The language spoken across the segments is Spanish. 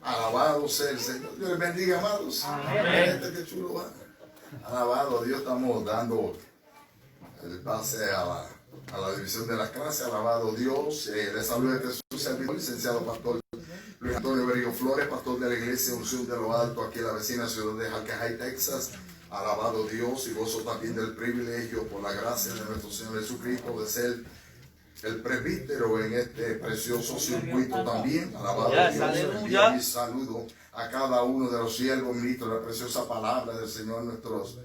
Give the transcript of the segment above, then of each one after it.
Alabado sea el Señor. Dios les bendiga, amados. Amén. Qué chulo va. Alabado a Dios. Estamos dando el pase a la división de las clases. Alabado Dios. Les saluda Jesús, servidor, licenciado pastor Luis Antonio Berrío Flores, pastor de la iglesia Unción de lo Alto, aquí en la vecina ciudad de Jalcajay, Texas. Alabado Dios, y gozo también del privilegio, por la gracia de nuestro Señor Jesucristo, de ser el presbítero en este precioso circuito también. Alabado Dios, y mi saludo a cada uno de los siervos, ministros de la preciosa palabra del Señor, nuestros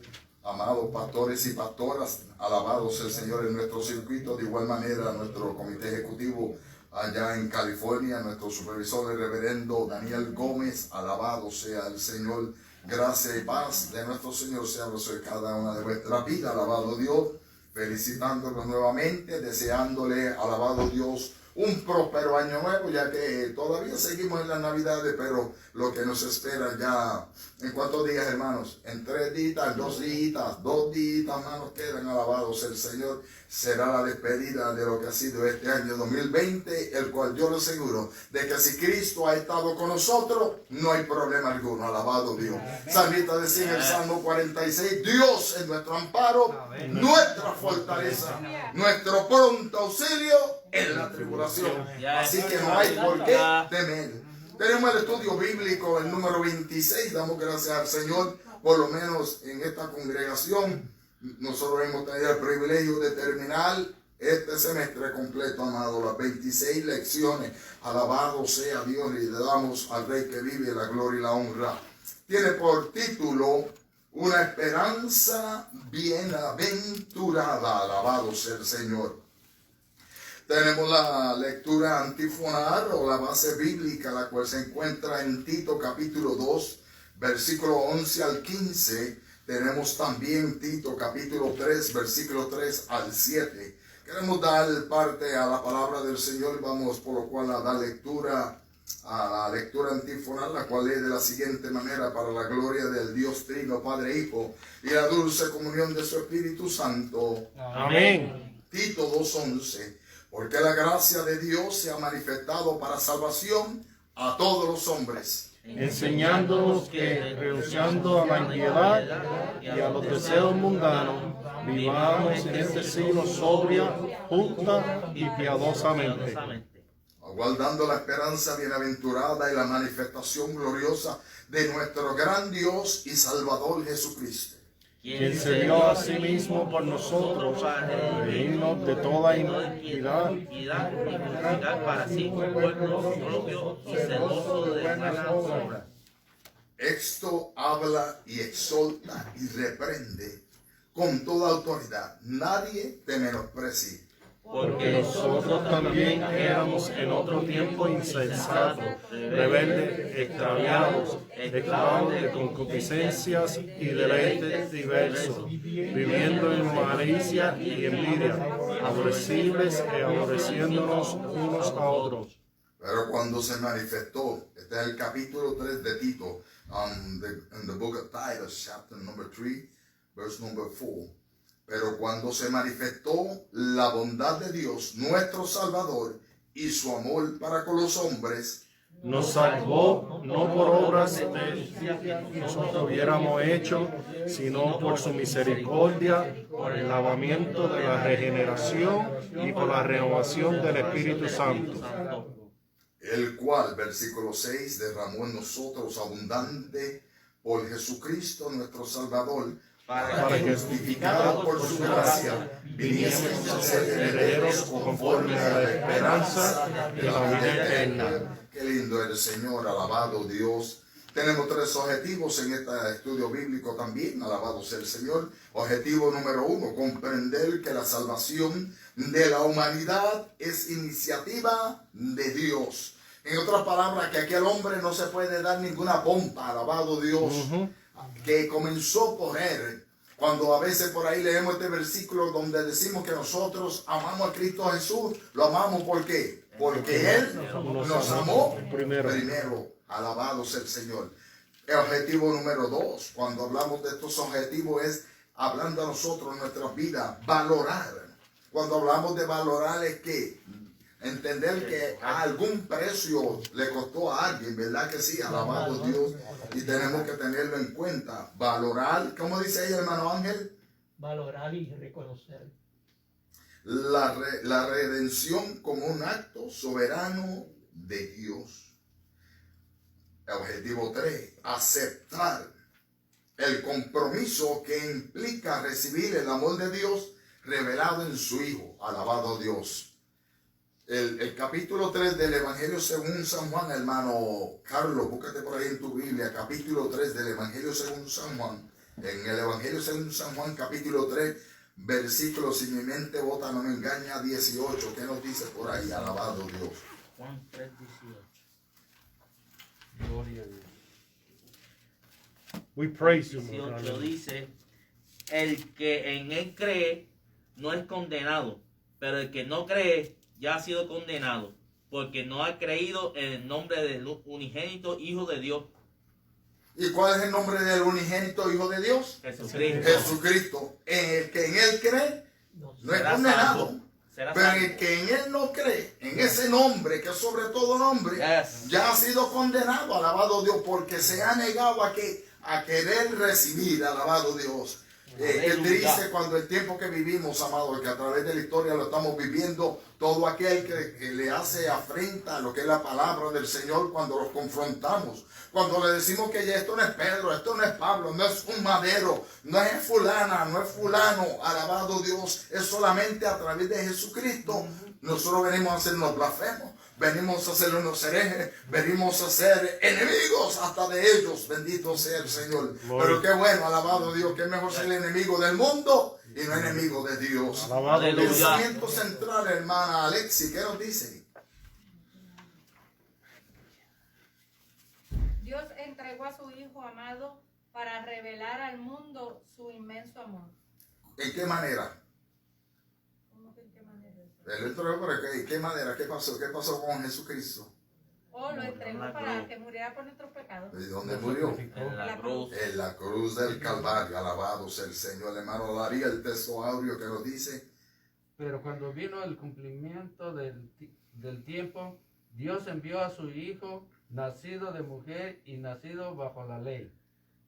amados pastores y pastoras. Alabados el Señor en nuestro circuito. De igual manera, nuestro comité ejecutivo allá en California, nuestro supervisor, el reverendo Daniel Gómez. Alabado sea el Señor. Gracia y paz de nuestro Señor sea sobre cada una de vuestras vidas. Alabado Dios, felicitándolos nuevamente, deseándole, alabado Dios, un próspero año nuevo, ya que todavía seguimos en las Navidades, pero lo que nos espera ya, ¿en cuántos días, hermanos? En 3 días, 2 días, 2 días, hermanos, quedan. Alabados el Señor. Será la despedida de lo que ha sido este año 2020, el cual yo le aseguro de que si Cristo ha estado con nosotros, no hay problema alguno. Alabado Dios. Salmista decía en el Salmo 46, Dios es nuestro amparo, nuestra fortaleza, nuestro pronto auxilio en la tribulación. Así que no hay por qué temer. Tenemos el estudio bíblico, el número 26. Damos gracias al Señor, por lo menos en esta congregación. Nosotros hemos tenido el privilegio de terminar este semestre completo, amado, las 26 lecciones. Alabado sea Dios, y le damos al Rey que vive la gloria y la honra. Tiene por título Una esperanza bienaventurada. Alabado sea el Señor. Tenemos la lectura antifonal o la base bíblica, la cual se encuentra en Tito capítulo 2, versículo 11 al 15. Tenemos también Tito capítulo 3, versículo 3 al 7. Queremos dar parte a la palabra del Señor. Vamos por lo cual a dar lectura a la lectura antifonal, la cual es de la siguiente manera: para la gloria del Dios Trino, Padre, Hijo y la dulce comunión de su Espíritu Santo. Amén. Tito 2:11. Porque la gracia de Dios se ha manifestado para salvación a todos los hombres, enseñándonos que, renunciando a la impiedad y a los deseos mundanos, vivamos en este siglo sobria, justa y piadosamente, aguardando la esperanza bienaventurada y la manifestación gloriosa de nuestro gran Dios y Salvador Jesucristo, quien se dio a sí mismo por nosotros, reírnos de toda iniquidad y purificar para sí un pueblo propio y celoso de buenas obras. Esto habla y exhorta y reprende con toda autoridad. Nadie te menosprecie. Porque nosotros también éramos en otro tiempo insensatos, rebeldes, extraviados, esclavos de concupiscencias y deleites diversos, viviendo en malicia y envidia, aborrecibles y aborreciéndonos unos a otros. Pero cuando se manifestó, este es el capítulo 3 de Tito, in the book of Titus, chapter number 3, verse number 4. Pero cuando se manifestó la bondad de Dios, nuestro Salvador, y su amor para con los hombres, nos salvó no por obras que nosotros hubiéramos hecho, sino por su misericordia, por el lavamiento de la regeneración y por la renovación del Espíritu Santo, el cual, versículo 6, derramó en nosotros abundante por Jesucristo nuestro Salvador, para que, justificados por su gracia, viniésemos a ser herederos conforme a la esperanza de la vida eterna. Qué lindo eres, Señor. Alabado Dios. Tenemos 3 objetivos en este estudio bíblico también. Alabado sea el Señor. Objetivo número 1, comprender que la salvación de la humanidad es iniciativa de Dios. En otras palabras, que aquí al hombre no se puede dar ninguna pompa. Alabado Dios. Que comenzó por él. Cuando a veces por ahí leemos este versículo donde decimos que nosotros amamos a Cristo Jesús, lo amamos ¿por qué? Porque Él nos amó primero. Alabado sea el Señor. El objetivo número 2, cuando hablamos de estos objetivos, es hablando a nosotros en nuestras vidas, valorar. Cuando hablamos de valorar es que Entender que a algún precio le costó a alguien, ¿verdad que sí? Alabado Dios. Y tenemos que tenerlo en cuenta. Valorar, ¿cómo dice ahí, hermano Ángel? Valorar y reconocer. La redención como un acto soberano de Dios. Objetivo 3, aceptar el compromiso que implica recibir el amor de Dios revelado en su Hijo. Alabado Dios. El capítulo 3 del Evangelio según San Juan, hermano Carlos, búscate por ahí en tu Biblia, capítulo 3 del Evangelio según San Juan. En el Evangelio según San Juan, capítulo 3, versículo, si mi mente bota no me engaña, 18. ¿Qué nos dice por ahí? Alabado Dios. Juan 3, 18. Gloria a Dios. We praise you, 18 dice, el que en él cree no es condenado, pero el que no cree ya ha sido condenado, porque no ha creído en el nombre del unigénito Hijo de Dios. ¿Y cuál es el nombre del unigénito Hijo de Dios? Jesucristo. Jesucristo. El que en Él cree no es condenado. Pero el que en Él no cree, en ese nombre que es sobre todo nombre, ya ha sido condenado, alabado Dios, porque se ha negado a querer recibir, alabado Dios. Qué triste cuando el tiempo que vivimos, amado, que a través de la historia lo estamos viviendo, todo aquel que le hace afrenta a lo que es la palabra del Señor cuando los confrontamos. Cuando le decimos que ya esto no es Pedro, esto no es Pablo, no es un madero, no es fulana, no es fulano, alabado Dios, es solamente a través de Jesucristo. Nosotros venimos a hacernos blasfemos, venimos a hacer unos herejes, venimos a ser enemigos hasta de ellos, bendito sea el Señor. Pero qué bueno, alabado Dios, que es mejor ser enemigo del mundo y no enemigo de Dios. El pensamiento central, hermana Alexi, ¿qué nos dice? Dios entregó a su Hijo amado para revelar al mundo su inmenso amor. ¿En qué manera? ¿Cómo que en qué manera? Él entregó, pero ¿en qué manera? ¿Qué pasó? ¿Qué pasó con Jesucristo? Lo entregó para que muriera por nuestros pecados. ¿Y dónde murió? En la cruz. En la cruz del Calvario. Alabado sea el Señor. Hermano, daría el texto áureo que nos dice. Pero cuando vino el cumplimiento del tiempo, Dios envió a su Hijo, nacido de mujer y nacido bajo la ley.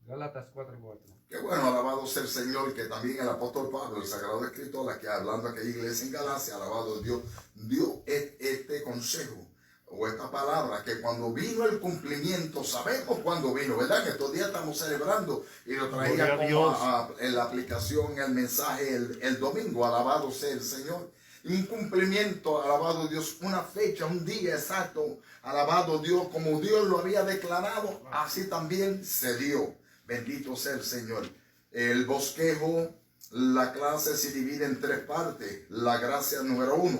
Gálatas 4:4. Qué bueno, alabado sea el Señor, que también el apóstol Pablo, el Sagrado Escritor, la que hablando a aquella iglesia en Galacia, alabado Dios, dio este consejo o esta palabra, que cuando vino el cumplimiento, sabemos cuándo vino, ¿verdad? Que estos días estamos celebrando y lo traía como en la aplicación, el mensaje el domingo, alabado sea el Señor. Un cumplimiento, alabado Dios, una fecha, un día exacto, alabado Dios, como Dios lo había declarado, así también se dio. Bendito sea el Señor. El bosquejo, la clase se divide en 3 partes. La gracia número 1.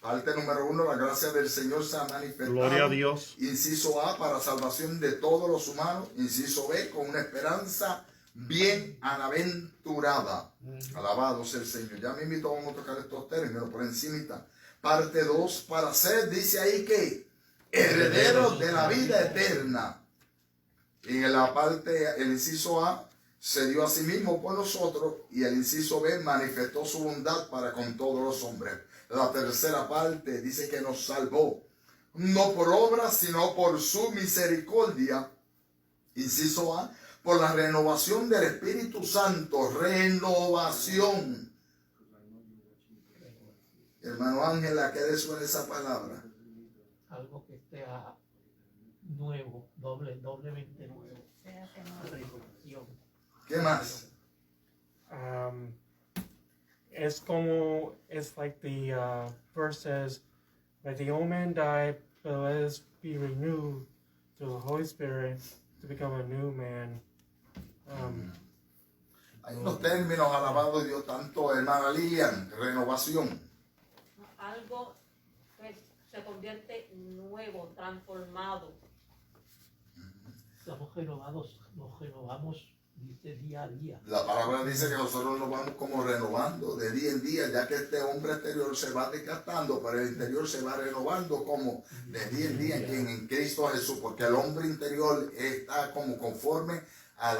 Parte número 1, la gracia del Señor se ha manifestado. Gloria a Dios. Inciso A, para salvación de todos los humanos. Inciso B, con una esperanza bienaventurada. Alabado sea el Señor. Ya me invito, vamos a tocar estos términos por encimita. Parte 2, para ser, dice ahí que, herederos de la vida eterna. Y en la parte, el inciso A, se dio a sí mismo por nosotros, y el inciso B manifestó su bondad para con todos los hombres. La tercera parte dice que nos salvó, no por obras, sino por su misericordia. Inciso A, por la renovación del Espíritu Santo. Renovación. Hermano Ángela, ¿qué suena esa palabra? Algo que esté nuevo, doblemente nuevo. Renovación. ¿Qué más? Es como, it's like the verse says, that the old man died, but let us be renewed through the Holy Spirit to become a new man. Hay unos términos, alabado Dios, tanto hermana Lilian, renovación. Algo que se convierte nuevo, transformado. Estamos renovados, nos renovamos, dice, día a día. La palabra dice que nosotros nos vamos como renovando de día en día, ya que este hombre exterior se va desgastando, pero el interior se va renovando como de día en día en Cristo Jesús, porque el hombre interior está como conforme a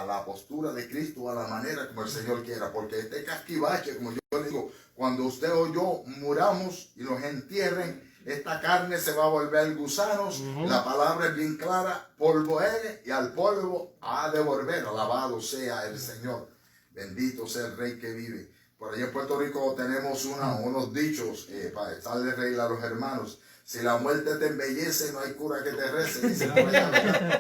la postura de Cristo, a la manera como el Señor quiera, porque este casquivache, como yo le digo, Cuando usted o yo muramos y nos entierren, esta carne se va a volver gusanos. La palabra es bien clara: polvo eres y al polvo ha de volver. Alabado sea el Señor. Bendito sea el Rey que vive. Por allá en Puerto Rico tenemos unos dichos para echarle reír a los hermanos. Si la muerte te embellece, no hay cura que te rece. Dice por allá,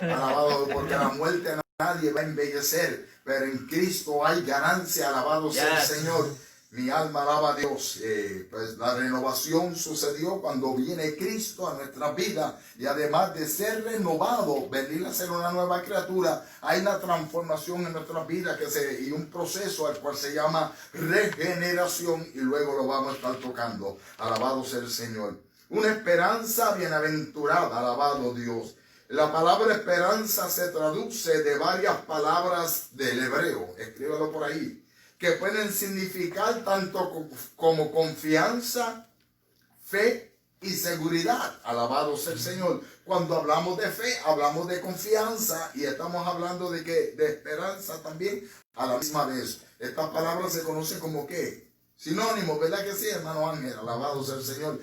alabado, porque la muerte nadie va a embellecer, pero en Cristo hay ganancia. Alabado sea el Señor. Mi alma alaba a Dios. Pues la renovación sucedió cuando viene Cristo a nuestra vida, y además de ser renovado, venir a ser una nueva criatura, hay una transformación en nuestra vida y un proceso al cual se llama regeneración, y luego lo vamos a estar tocando. Alabado sea el Señor. Una esperanza bienaventurada. Alabado Dios. La palabra esperanza se traduce de varias palabras del hebreo. Escríbalo por ahí, que pueden significar tanto como confianza, fe y seguridad. Alabado sea el Señor. Cuando hablamos de fe, hablamos de confianza, y estamos hablando de esperanza también a la misma vez. Estas palabras se conocen como ¿qué? Sinónimos, ¿verdad que sí, hermano Ángel? Alabado sea el Señor.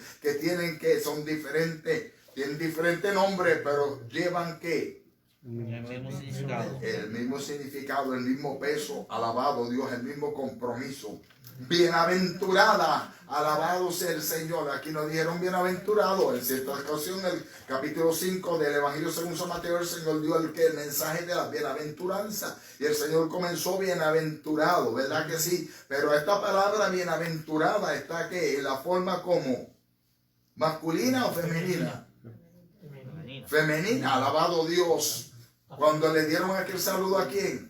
Son diferentes, tienen diferente nombre, pero llevan ¿qué? El mismo significado. El mismo significado, el mismo peso. Alabado Dios, el mismo compromiso. Bienaventurada. Alabado sea el Señor. Aquí nos dijeron bienaventurado. En cierta ocasión, el capítulo 5 del Evangelio según San Mateo, el Señor dio el mensaje de la bienaventuranza. Y el Señor comenzó bienaventurado, ¿verdad que sí? Pero esta palabra bienaventurada está ¿qué? En la forma como masculina o femenina. Femenina. Alabado Dios. Cuando le dieron aquel saludo, ¿a quién?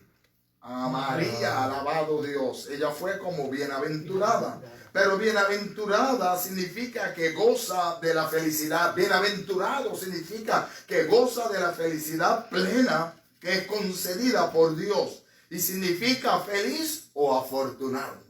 A María. Alabado Dios. Ella fue como bienaventurada. Pero bienaventurada significa que goza de la felicidad. Bienaventurado significa que goza de la felicidad plena que es concedida por Dios. Y significa feliz o afortunado.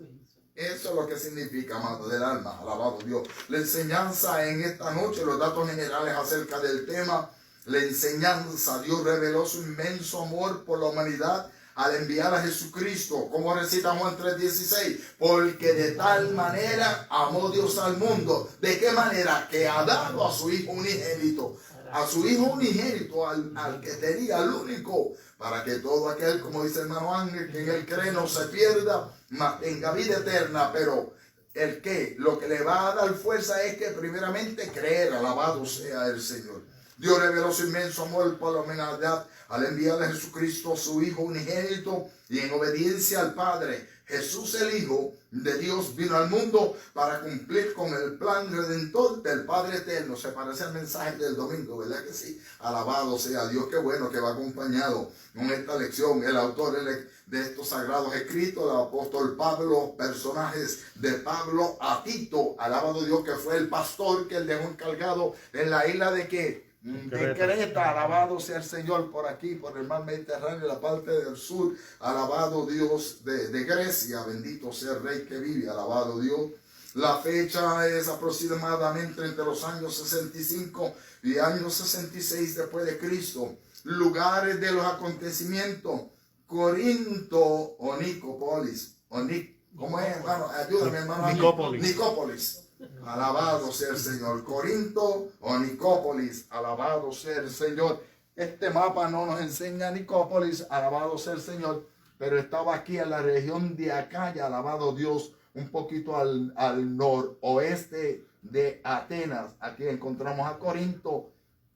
Eso es lo que significa, amado del alma. Alabado Dios. La enseñanza en esta noche, los datos generales acerca del tema. La enseñanza: Dios reveló su inmenso amor por la humanidad al enviar a Jesucristo. Como recita Juan 3:16, porque de tal manera amó Dios al mundo. ¿De qué manera? Que ha dado a su Hijo unigénito. A su Hijo unigénito, al que tenía, al único, para que todo aquel, como dice el hermano Ángel, que en él cree no se pierda, mas tenga vida eterna. Pero el que, lo que le va a dar fuerza es que primeramente creer. Alabado sea el Señor. Dios reveló su inmenso amor por la humanidad al enviar a Jesucristo, su Hijo unigénito, y en obediencia al Padre, Jesús el Hijo de Dios vino al mundo para cumplir con el plan redentor del Padre eterno. Se parece al mensaje del domingo, ¿verdad que sí? Alabado sea Dios. Qué bueno que va acompañado con esta lección el autor de estos sagrados escritos, el apóstol Pablo, personajes de Pablo a Tito. Alabado Dios, que fue el pastor que él dejó encargado en la isla de ¿qué? De Creta. Alabado sea el Señor, por aquí, por el mar Mediterráneo, la parte del sur. Alabado Dios de Grecia. Bendito sea el Rey que vive. Alabado Dios. La fecha es aproximadamente entre los años 65 y años 66 después de Cristo. Lugares de los acontecimientos: Corinto o Nicópolis. ¿Cómo es, hermano? Ayúdame, hermano. Nicópolis. Alabado sea el Señor. Corinto o Nicópolis. Alabado sea el Señor. Este mapa no nos enseña Nicópolis. Alabado sea el Señor. Pero estaba aquí en la región de Acaya. Alabado Dios. Un poquito al noroeste de Atenas. Aquí encontramos a Corinto.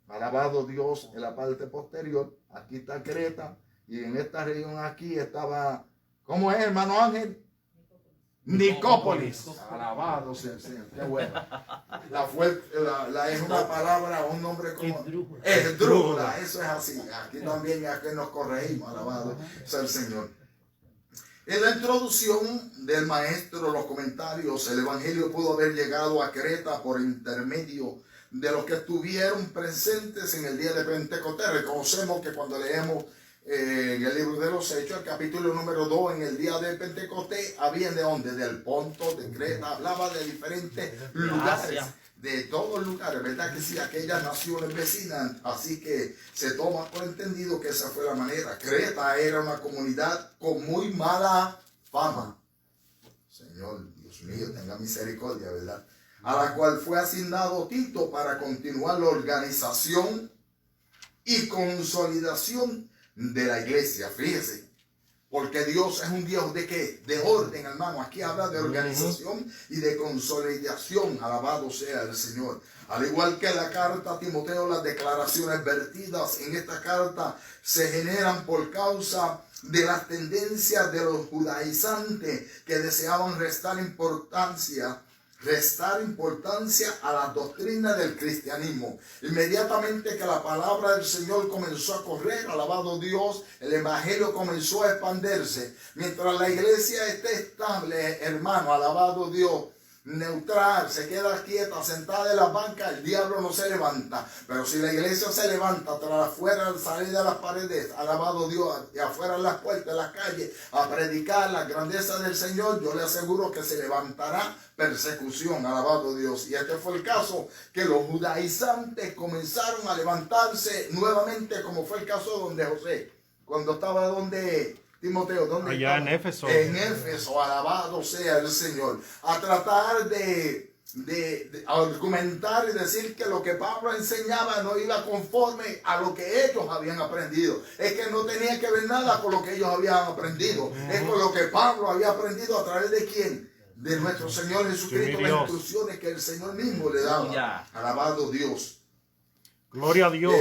Alabado Dios. En la parte posterior. Aquí está Creta. Y en esta región aquí estaba... ¿Cómo es, hermano Ángel? Nicópolis. Alabado sea el Señor. Qué bueno. Es una palabra, un nombre como esdrújula. Eso es así. Aquí también nos corregimos. Alabado sea el Señor. En la introducción del maestro, los comentarios, el evangelio pudo haber llegado a Creta por intermedio de los que estuvieron presentes en el día de Pentecostés. Reconocemos que cuando leemos en el libro de los Hechos, el capítulo número 2, en el día de Pentecostés, habían de dónde, del Ponto, de Creta, hablaba de diferentes lugares, de todos lugares, ¿verdad que sí? Aquellas naciones vecinas. Así que se toma por entendido que esa fue la manera. Creta era una comunidad con muy mala fama. Señor Dios Dios mío, tenga misericordia, ¿verdad? A la cual fue asignado Tito para continuar la organización y consolidación de la iglesia. Fíjese, porque Dios es un Dios de ¿qué? De orden, hermano. Aquí habla de organización y de consolidación. Alabado sea el Señor. Al igual que la carta a Timoteo, las declaraciones vertidas en esta carta se generan por causa de las tendencias de los judaizantes que deseaban restar importancia a la doctrina del cristianismo. Inmediatamente que la palabra del Señor comenzó a correr, alabado Dios, el evangelio comenzó a expandirse. Mientras la iglesia esté estable, hermano, alabado Dios, neutral, se queda quieta, sentada en la banca, el diablo no se levanta. Pero si la iglesia se levanta, tras afuera, al salir de las paredes, alabado Dios, y afuera en las puertas, en las calles, a predicar la grandeza del Señor, yo le aseguro que se levantará persecución, alabado Dios. Y este fue el caso, que los judaizantes comenzaron a levantarse nuevamente, como fue el caso donde José, cuando estaba donde Timoteo, ¿dónde allá estaba? en Éfeso. En Éfeso, alabado sea el Señor. A tratar de argumentar y decir que lo que Pablo enseñaba no iba conforme a lo que ellos habían aprendido. Es que no tenía que ver nada con lo que ellos habían aprendido. Es con lo que Pablo había aprendido a través de ¿quién? De nuestro Señor Jesucristo, Sí, las Dios. instrucciones que el Señor mismo le daba. Ya. Alabado Dios. Gloria a Dios.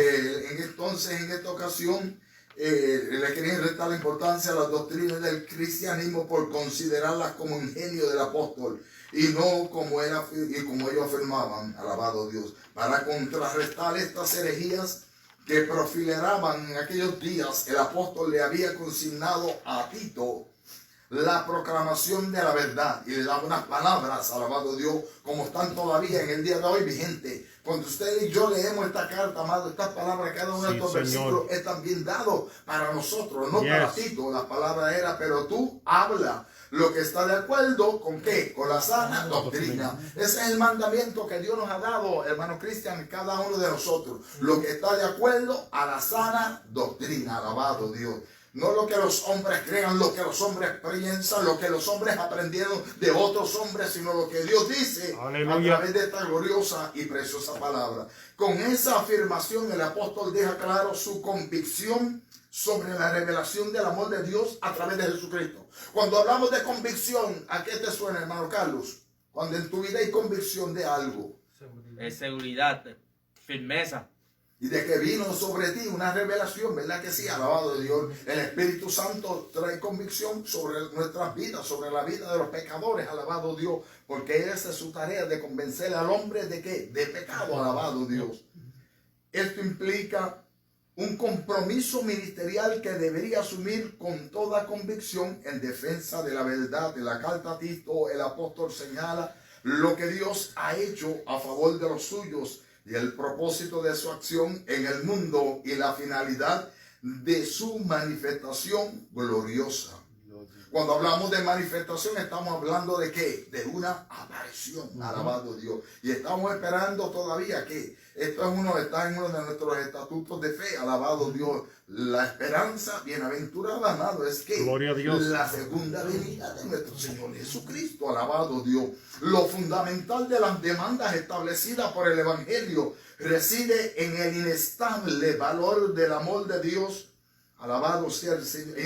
Entonces, en esta ocasión, le querían restar la importancia a las doctrinas del cristianismo por considerarlas como ingenio del apóstol y no como ellos afirmaban, alabado Dios, para contrarrestar estas herejías que proliferaban en aquellos días. El apóstol le había consignado a Tito la proclamación de la verdad y le daba unas palabras, alabado Dios, como están todavía en el día de hoy vigentes. Cuando usted y yo leemos esta carta, amado, estas palabras, cada uno de Sí, estos Señor. versículos es también dado para nosotros, no Yes. para Tito. La palabra era, pero tú habla lo que está de acuerdo con ¿qué? Con la sana doctrina. Ese es el mandamiento que Dios nos ha dado, hermano Cristian, cada uno de nosotros. Lo que está de acuerdo a la sana doctrina, alabado Dios. No lo que los hombres crean, lo que los hombres piensan, lo que los hombres aprendieron de otros hombres, sino lo que Dios dice. Aleluya. A través de esta gloriosa y preciosa palabra. Con esa afirmación el apóstol deja claro su convicción sobre la revelación del amor de Dios a través de Jesucristo. Cuando hablamos de convicción, ¿a qué te suena, hermano Carlos? Cuando en tu vida hay convicción de algo. Es seguridad, firmeza. Y de que vino sobre ti una revelación, ¿verdad que sí? Alabado de Dios. El Espíritu Santo trae convicción sobre nuestras vidas, sobre la vida de los pecadores, alabado Dios. Porque esa es su tarea, de convencer al hombre de qué? De pecado, alabado Dios. Esto implica un compromiso ministerial que debería asumir con toda convicción en defensa de la verdad. En la carta a Tito, el apóstol señala lo que Dios ha hecho a favor de los suyos y el propósito de su acción en el mundo y la finalidad de su manifestación gloriosa. Cuando hablamos de manifestación, estamos hablando de ¿qué? De una aparición, alabado Dios. Y estamos esperando todavía que esto está en uno de nuestros estatutos de fe, alabado Dios. La esperanza bienaventurada, amado, es que Gloria a Dios. la segunda venida de nuestro Señor Jesucristo, alabado Dios. Lo fundamental de las demandas establecidas por el Evangelio reside en el inestable valor del amor de Dios, alabado sea el Señor,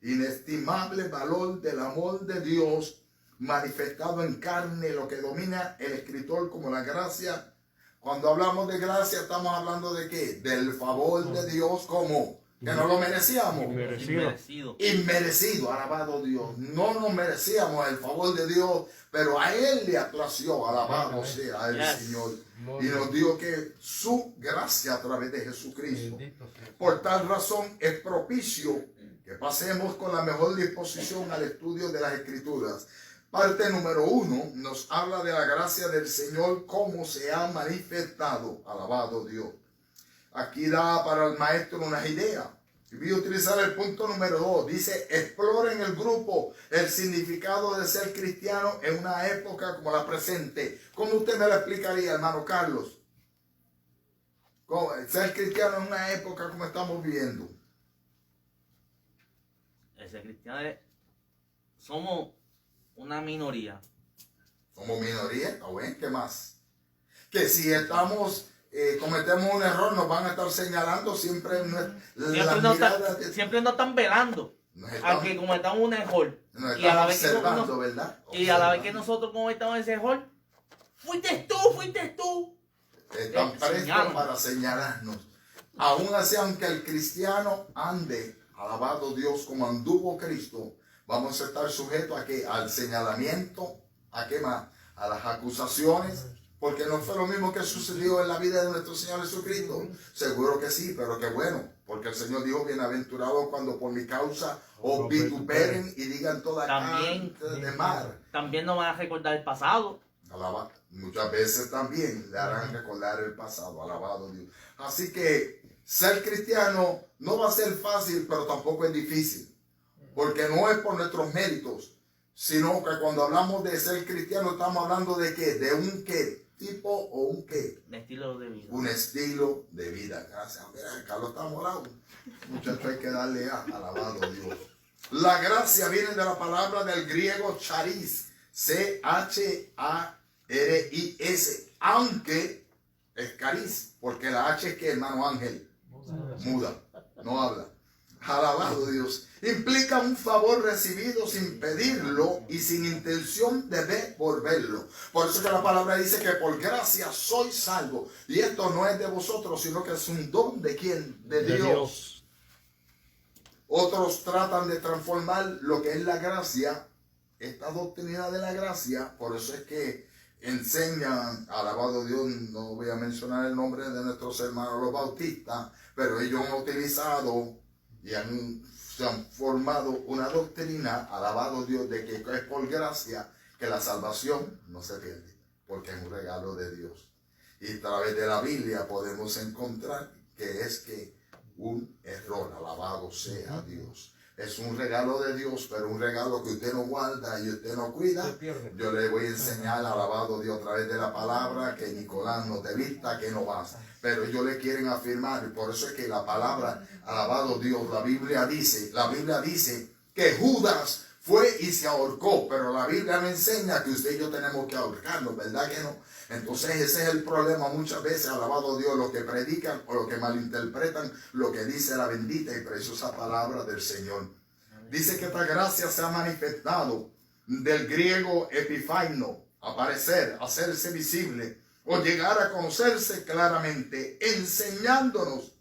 inestimable valor del amor de Dios manifestado en carne, lo que domina el escritor como la gracia. Cuando hablamos de gracia, estamos hablando de ¿qué? Del favor de Dios, como que no lo merecíamos. Inmerecido. Inmerecido, alabado Dios. No nos merecíamos el favor de Dios, pero a Él le aplació, alabado sea el Yes. Señor. Y nos dio que su gracia a través de Jesucristo. Bendito sea. Por tal razón es propicio que pasemos con la mejor disposición al estudio de las Escrituras. Parte número 1 nos habla de la gracia del Señor, cómo se ha manifestado, alabado Dios. Aquí da para el maestro unas ideas. Y voy a utilizar el punto número 2. Dice, exploren el grupo el significado de ser cristiano en una época como la presente. ¿Cómo usted me lo explicaría, hermano Carlos? ¿Cómo ser cristiano en una época como estamos viviendo? Ese cristiano somos una minoría. Somos minoría, ¿está bien? ¿Qué más? Que si cometemos un error, nos van a estar señalando siempre Siempre nos están velando a que cometamos un error. Nos Y a la están vez que observando, ¿verdad? Y a la vez que nosotros cometamos ese error, fuiste tú. Están prestos para señalarnos. Aún así, aunque el cristiano ande, alabado Dios, como anduvo Cristo, vamos a estar sujetos a que al señalamiento, ¿a qué más? A las acusaciones, porque no fue lo mismo que sucedió en la vida de nuestro Señor Jesucristo. Seguro que sí, pero qué bueno, porque el Señor dijo, bienaventurado cuando por mi causa os vituperen y digan toda clase de mal. También nos van a recordar el pasado. Muchas veces también le harán recordar el pasado, alabado Dios. Así que ser cristiano no va a ser fácil, pero tampoco es difícil, porque no es por nuestros méritos, sino que cuando hablamos de ser cristiano estamos hablando de qué, de un qué tipo o un qué, un estilo de vida. Un estilo de vida. Gracias. Mira, Carlos está morado. Muchachos, hay que darle alabado Dios. La gracia viene de la palabra del griego charis, charis, aunque es cariz, porque la H es que, hermano Ángel, muda, no habla. Alabado Dios. Implica un favor recibido sin pedirlo y sin intención de devolverlo. Por eso que la palabra dice que por gracia soy salvo. Y esto no es de vosotros, sino que es un don de ¿quién? De Dios. Otros tratan de transformar lo que es la gracia, esta doctrina de la gracia. Por eso es que enseñan, alabado Dios, no voy a mencionar el nombre de nuestros hermanos los bautistas, pero ellos han utilizado y se han formado una doctrina, alabado Dios, de que es por gracia que la salvación no se pierde, porque es un regalo de Dios. Y a través de la Biblia podemos encontrar que es que un error, alabado sea Dios. Es un regalo de Dios, pero un regalo que usted no guarda y usted no cuida. Yo le voy a enseñar, alabado Dios, a través de la palabra, que Nicolás no te vista, que no vas. Pero ellos le quieren afirmar, y por eso es que la palabra, alabado Dios, la Biblia dice que Judas fue y se ahorcó, pero la Biblia me enseña que usted y yo tenemos que ahorcarnos, ¿verdad que no? Entonces ese es el problema muchas veces, alabado Dios, los que predican o los que malinterpretan lo que dice la bendita y preciosa palabra del Señor. Dice que esta gracia se ha manifestado del griego epifaino, aparecer, hacerse visible o llegar a conocerse claramente, enseñándonos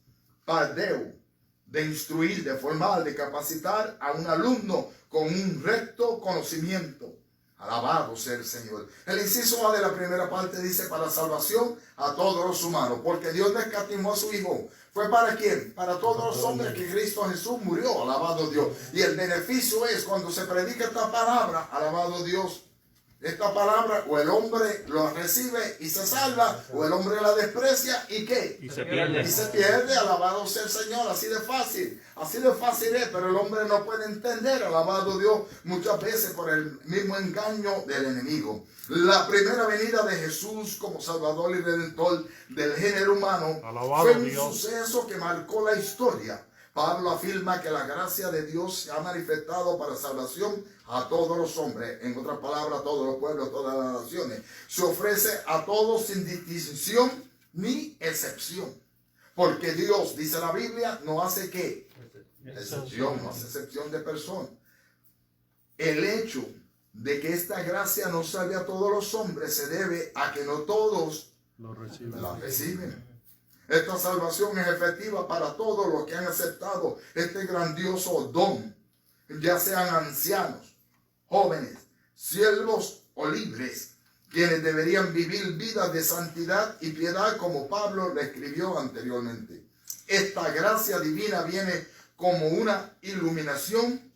pardeo, de instruir, de formar, de capacitar a un alumno con un recto conocimiento. Alabado sea el Señor. El inciso A de la primera parte dice para salvación a todos los humanos, porque Dios no escatimó a su Hijo. ¿Fue para quién? Para todos los hombres que Cristo Jesús murió, alabado Dios. Y el beneficio es cuando se predica esta palabra, alabado Dios. Esta palabra o el hombre lo recibe y se salva, o el hombre la desprecia y ¿qué? Y se pierde. Y se pierde, alabado sea el Señor, así de fácil es, pero el hombre no puede entender, alabado Dios, muchas veces por el mismo engaño del enemigo. La primera venida de Jesús como Salvador y Redentor del género humano fue un suceso que marcó la historia. Pablo afirma que la gracia de Dios se ha manifestado para salvación a todos los hombres, en otras palabras, a todos los pueblos, a todas las naciones. Se ofrece a todos sin distinción ni excepción. Porque Dios, dice la Biblia, no hace ¿qué? Excepción, no hace excepción de persona. El hecho de que esta gracia no salve a todos los hombres se debe a que no todos la reciben. Esta salvación es efectiva para todos los que han aceptado este grandioso don, ya sean ancianos, jóvenes, siervos o libres, quienes deberían vivir vidas de santidad y piedad como Pablo le escribió anteriormente. Esta gracia divina viene como una iluminación,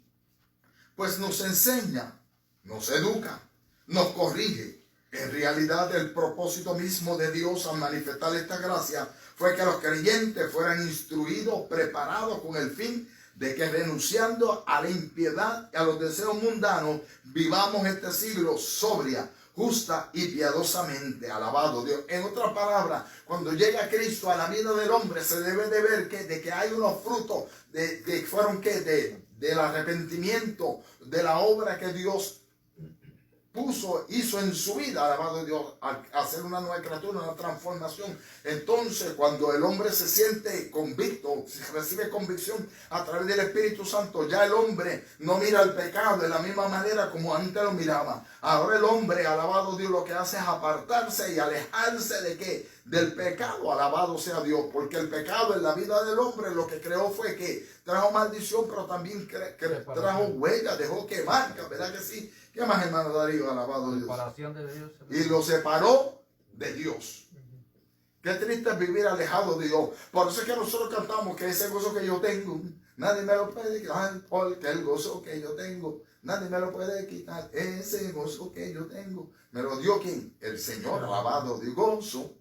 pues nos enseña, nos educa, nos corrige. En realidad, el propósito mismo de Dios al manifestar esta gracia fue que los creyentes fueran instruidos, preparados con el fin de que renunciando a la impiedad y a los deseos mundanos, vivamos este siglo sobria, justa y piadosamente. Alabado Dios. En otras palabras, cuando llega Cristo a la vida del hombre, se debe de ver de que hay unos frutos que fueron del arrepentimiento, de la obra que Dios hizo en su vida, alabado Dios, hacer una nueva criatura, una transformación. Entonces, cuando el hombre se siente convicto, recibe convicción a través del Espíritu Santo, ya el hombre no mira el pecado de la misma manera como antes lo miraba. Ahora el hombre, alabado Dios, lo que hace es apartarse y alejarse de qué? Del pecado, alabado sea Dios, porque el pecado en la vida del hombre lo que creó fue que trajo maldición, pero también trajo huellas, dejó que marca, ¿verdad que sí? ¿Qué más, hermano Darío? Alabado Dios. Separación de Dios. Y lo separó de Dios. Qué triste es vivir alejado de Dios. Por eso es que nosotros cantamos que ese gozo que yo tengo, nadie me lo puede quitar, porque el gozo que yo tengo, nadie me lo puede quitar. Ese gozo que yo tengo, me lo dio ¿quién? El Señor, alabado de gozo.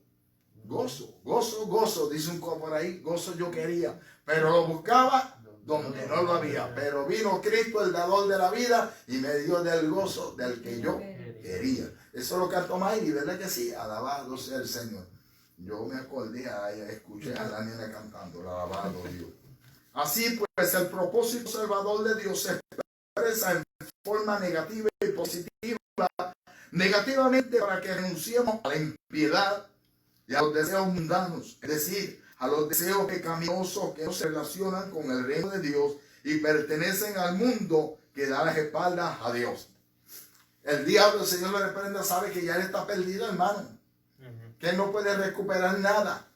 Gozo, gozo, gozo, dice un coro por ahí, gozo yo quería, pero lo buscaba donde no lo había. Pero vino Cristo, el dador de la vida, y me dio del gozo del que yo quería. Eso lo cantó Mayri, ¿verdad que sí? Alabado sea el Señor. Yo me acordé, escuché a la nena cantando, alabado Dios. Así pues, el propósito salvador de Dios se expresa en forma negativa y positiva. Negativamente para que renunciemos a la impiedad y a los deseos mundanos, es decir, a los deseos pecaminosos que no se relacionan con el reino de Dios y pertenecen al mundo que da las espaldas a Dios. El diablo, el Señor le reprenda, sabe que ya él está perdido, hermano, que él no puede recuperar nada.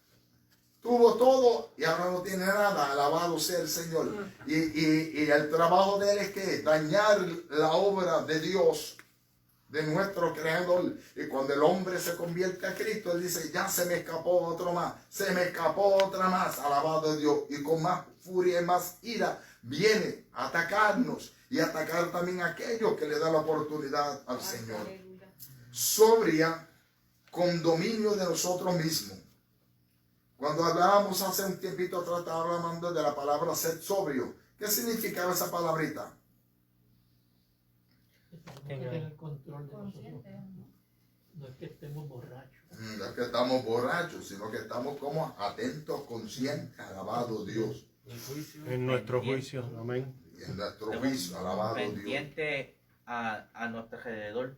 Tuvo todo y ahora no tiene nada, alabado sea el Señor. Y el trabajo de él es que dañar la obra de Dios, de nuestro Creador. Y cuando el hombre se convierte a Cristo, él dice, ya se me escapó otro más, se me escapó otra más, alabado Dios. Y con más furia y más ira viene a atacarnos y atacar también a aquellos que le dan la oportunidad al Señor. Sobria, con dominio de nosotros mismos. Cuando hablábamos hace un tiempito atrás, estaba hablando de la palabra ser sobrio. ¿Qué significaba esa palabrita? Tenemos que tener control de nosotros. No es que estemos borrachos. No es que estamos borrachos, sino que estamos como atentos, conscientes, alabado Dios. En nuestro juicio, amén. Y en nuestro juicio, alabado Dios. Pendiente a nuestro alrededor.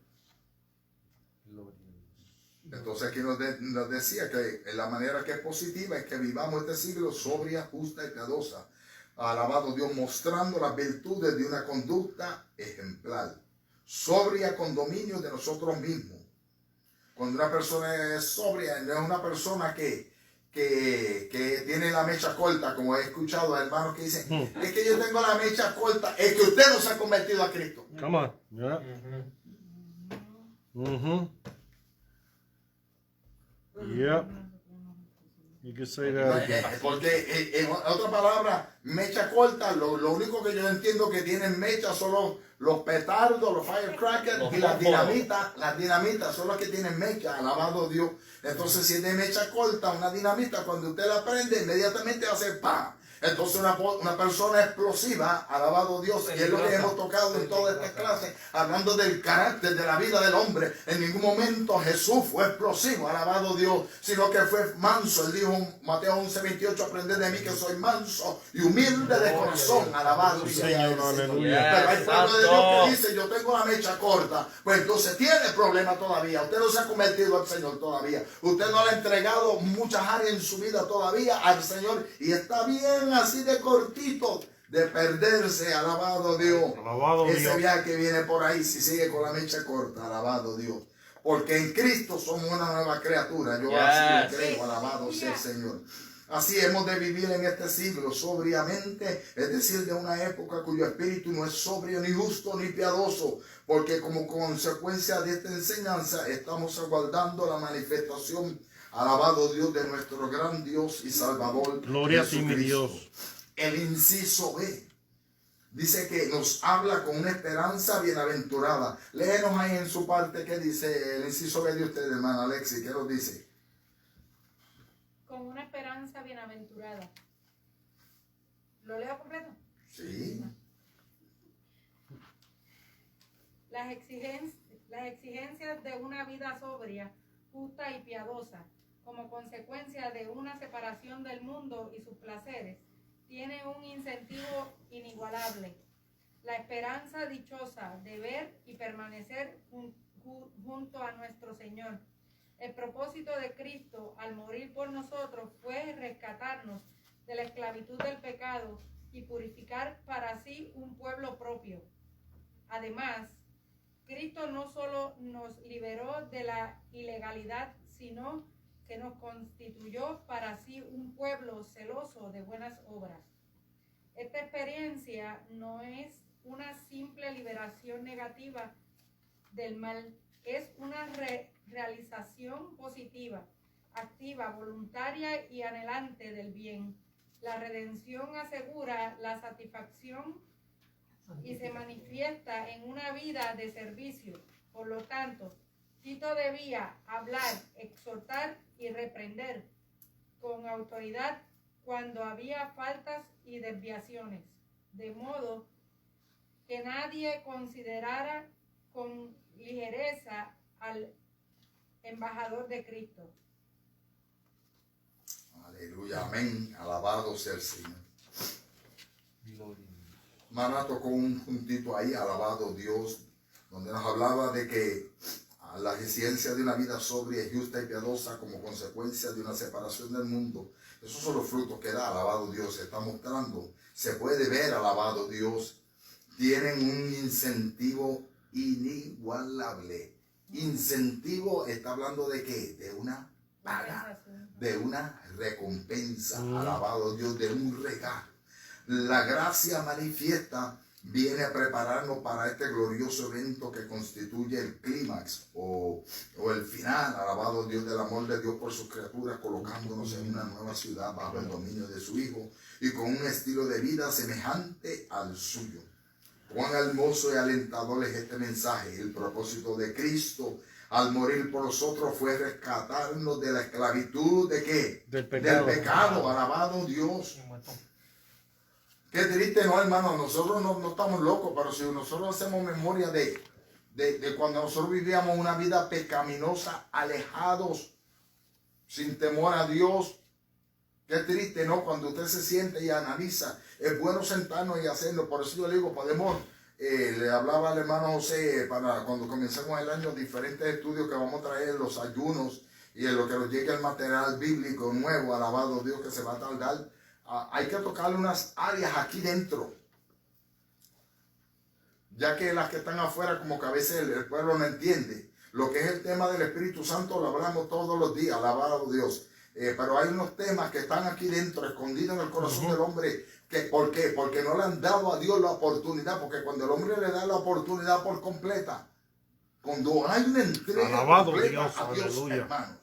Entonces aquí nos decía que la manera que es positiva es que vivamos este siglo sobria, justa y piadosa. Alabado Dios, mostrando las virtudes de una conducta ejemplar. Sobria con dominio de nosotros mismos. Cuando una persona es sobria, no es una persona que tiene la mecha corta, como he escuchado a hermanos que dicen, es que yo tengo la mecha corta, es que usted no se ha convertido a Cristo. Come on. Yeah. Yep. You can say that again. Porque en otra palabra, mecha corta, lo único que yo entiendo que tienen mecha son los petardos, los firecrackers y las dinamitas. Las dinamitas son las que tienen mecha, alabado Dios. Entonces, si es de mecha corta, una dinamita, cuando usted la prende, inmediatamente va a hacer ¡pam! Entonces una persona explosiva, alabado Dios, y es lo que hemos tocado en toda esta clase, hablando del carácter de la vida del hombre. En ningún momento Jesús fue explosivo, alabado Dios, sino que fue manso. Él dijo en Mateo 11:28, aprended de mí que soy manso y humilde de corazón, alabado sea el Señor. Pero hay pueblo de Dios que dice, yo tengo la mecha corta. Pues entonces tiene problema todavía. Usted no se ha convertido al Señor todavía. Usted no le ha entregado muchas áreas en su vida todavía al Señor. Y está bien así de cortito de perderse, alabado Dios. Alabado Ese Dios. viaje que viene por ahí, si sigue con la mecha corta, alabado Dios. Porque en Cristo somos una nueva criatura. Yo así lo creo, alabado sea el Señor. Así hemos de vivir en este siglo sobriamente, es decir, de una época cuyo espíritu no es sobrio, ni justo, ni piadoso, porque como consecuencia de esta enseñanza estamos aguardando la manifestación, alabado Dios, de nuestro gran Dios y Salvador. Gloria a ti, mi Jesucristo. Dios. El inciso B dice que nos habla con una esperanza bienaventurada. Léenos ahí en su parte qué dice el inciso B de usted, hermana Alexi, ¿qué nos dice? Con una esperanza bienaventurada. ¿Lo leo completo? Sí. Las exigencias de una vida sobria, justa y piadosa, como consecuencia de una separación del mundo y sus placeres, tiene un incentivo inigualable. La esperanza dichosa de ver y permanecer junto a nuestro Señor. El propósito de Cristo al morir por nosotros fue rescatarnos de la esclavitud del pecado y purificar para sí un pueblo propio. Además, Cristo no solo nos liberó de la ilegalidad, sino que nos constituyó para sí un pueblo celoso de buenas obras. Esta experiencia no es una simple liberación negativa del mal, es una realización positiva, activa, voluntaria y anhelante del bien. La redención asegura la satisfacción y se manifiesta en una vida de servicio. Por lo tanto, Tito debía hablar, exhortar y reprender con autoridad cuando había faltas y desviaciones, de modo que nadie considerara con ligereza al embajador de Cristo. Aleluya, amén. Alabado sea el Señor. Mana tocó un puntito ahí, alabado Dios, donde nos hablaba de que la exigencia de una vida sobria, justa y piadosa como consecuencia de una separación del mundo. Esos son los frutos que da, alabado Dios, se está mostrando. Se puede ver, alabado Dios. Tienen un incentivo inigualable. Incentivo está hablando de ¿qué? De una paga, de una recompensa, alabado Dios, de un regalo. La gracia manifiesta viene a prepararnos para este glorioso evento que constituye el clímax o el final, alabado Dios, del amor de Dios por sus criaturas, colocándonos en una nueva ciudad bajo el dominio de su Hijo y con un estilo de vida semejante al suyo. Cuán hermoso y alentador es este mensaje. El propósito de Cristo al morir por nosotros fue rescatarnos de la esclavitud ¿de qué? Del pecado, alabado Dios. Qué triste, no, hermano, nosotros no estamos locos, pero si nosotros hacemos memoria de cuando nosotros vivíamos una vida pecaminosa, alejados, sin temor a Dios, qué triste, ¿no? Cuando usted se siente y analiza, es bueno sentarnos y hacerlo. Por eso yo le digo, podemos, le hablaba al hermano José, para cuando comencemos el año, diferentes estudios que vamos a traer, los ayunos, y en lo que nos llegue el material bíblico nuevo, alabado Dios, que se va a tardar. Hay que tocarle unas áreas aquí dentro, ya que las que están afuera como que a veces el pueblo no entiende. Lo que es el tema del Espíritu Santo lo hablamos todos los días, alabado Dios. Pero hay unos temas que están aquí dentro, escondidos en el corazón del hombre. ¿Por qué? Porque no le han dado a Dios la oportunidad. Porque cuando el hombre le da la oportunidad por completa, cuando hay una entrega completa Dios, a Dios, aleluya, hermanos,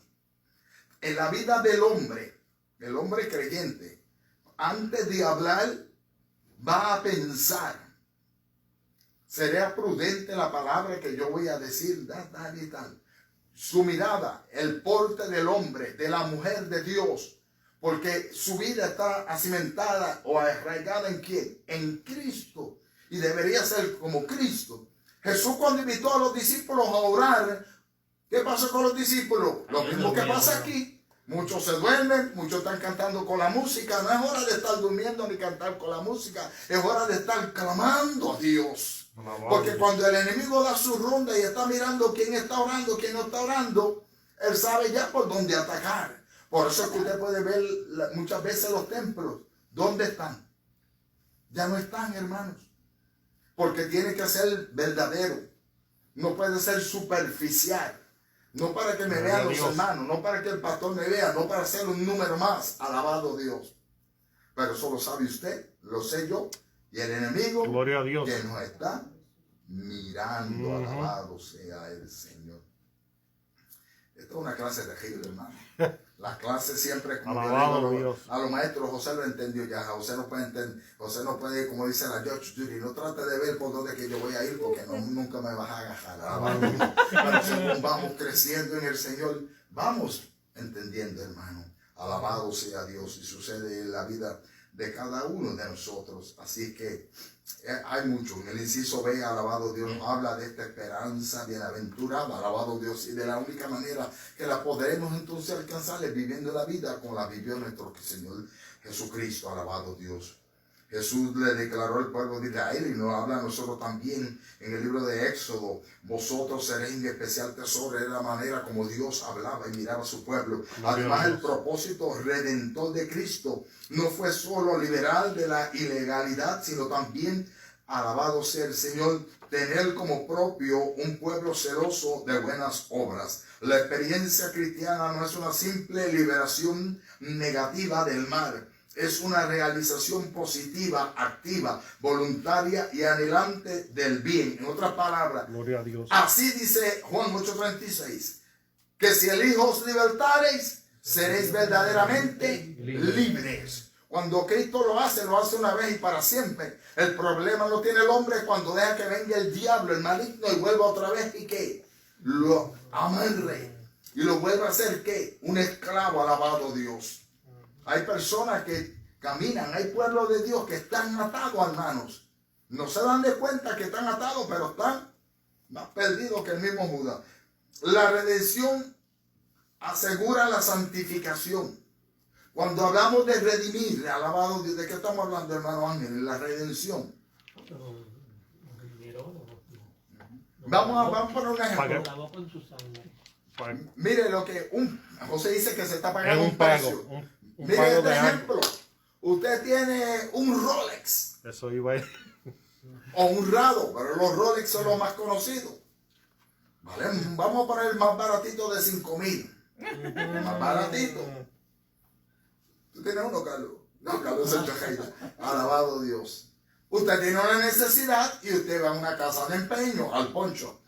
en la vida del hombre creyente, antes de hablar, va a pensar, ¿será prudente la palabra que yo voy a decir? Tal y tal. Su mirada, el porte del hombre, de la mujer de Dios, porque su vida está cimentada o arraigada ¿en quién? En Cristo. Y debería ser como Cristo. Jesús, cuando invitó a los discípulos a orar, ¿qué pasó con los discípulos? Lo mismo que pasa aquí. Muchos se duermen, muchos están cantando con la música. No es hora de estar durmiendo ni cantar con la música. Es hora de estar clamando a Dios. Porque cuando el enemigo da su ronda y está mirando quién está orando, quién no está orando, él sabe ya por dónde atacar. Por eso es que usted puede ver muchas veces los templos. ¿Dónde están? Ya no están, hermanos. Porque tiene que ser verdadero. No puede ser superficial. No para que me vean los hermanos, no para que el pastor me vea, no para ser un número más, alabado Dios. Pero eso lo sabe usted, lo sé yo, y el enemigo gloria a Dios, que nos está mirando, alabado sea el Señor. Esta es una clase terrible, hermano. Las clases siempre, como yo digo, a los maestros, José lo entendió ya. José no puede entender, José no puede, como dice la George Judy, no trate de ver por dónde que yo voy a ir porque nunca me vas a agarrar. Pero según vamos creciendo en el Señor, vamos entendiendo, hermano. Alabado sea Dios, y sucede en la vida de cada uno de nosotros. Así que hay mucho. En el inciso B, alabado Dios, nos habla de esta esperanza bienaventurada, alabado Dios, y de la única manera que la podremos entonces alcanzar es viviendo la vida como la vivió nuestro Señor Jesucristo, alabado Dios. Jesús le declaró al pueblo de Israel y nos habla a nosotros también en el libro de Éxodo. Vosotros seréis mi especial tesoro. Era la manera como Dios hablaba y miraba a su pueblo. Además, el propósito redentor de Cristo no fue solo liberar de la ilegalidad, sino también, alabado sea el Señor, tener como propio un pueblo celoso de buenas obras. La experiencia cristiana no es una simple liberación negativa del mal. Es una realización positiva, activa, voluntaria y anhelante del bien. En otras palabras, Gloria a Dios. así dice Juan 8:36, que si el Hijo os libertareis, seréis verdaderamente libres. Cuando Cristo lo hace una vez y para siempre. El problema lo tiene el hombre cuando deja que venga el diablo, el maligno, y vuelva otra vez y que lo amarre y lo vuelva a hacer que un esclavo. Alabado Dios. Hay personas que caminan, hay pueblos de Dios que están atados, hermanos. No se dan de cuenta que están atados, pero están más perdidos que el mismo Judas. La redención asegura la santificación. Cuando hablamos de redimir, alabado Dios, ¿de qué estamos hablando, hermano Ángel? La redención. Vamos a poner un ejemplo. Lavó con su sangre. Mire lo que José dice que se está Es pagando un un pago. precio. Un Mire pago este de algo. ejemplo. Usted tiene un Rolex Eso iba a ir. o un Rado, pero los Rolex son los más conocidos. ¿Vale? Vamos a poner el más baratito de 5,000. Más baratito. ¿Tú tienes uno, Carlos? No, Carlos es Chajaita. Alabado Dios. Usted tiene una necesidad y usted va a una casa de empeño, al poncho.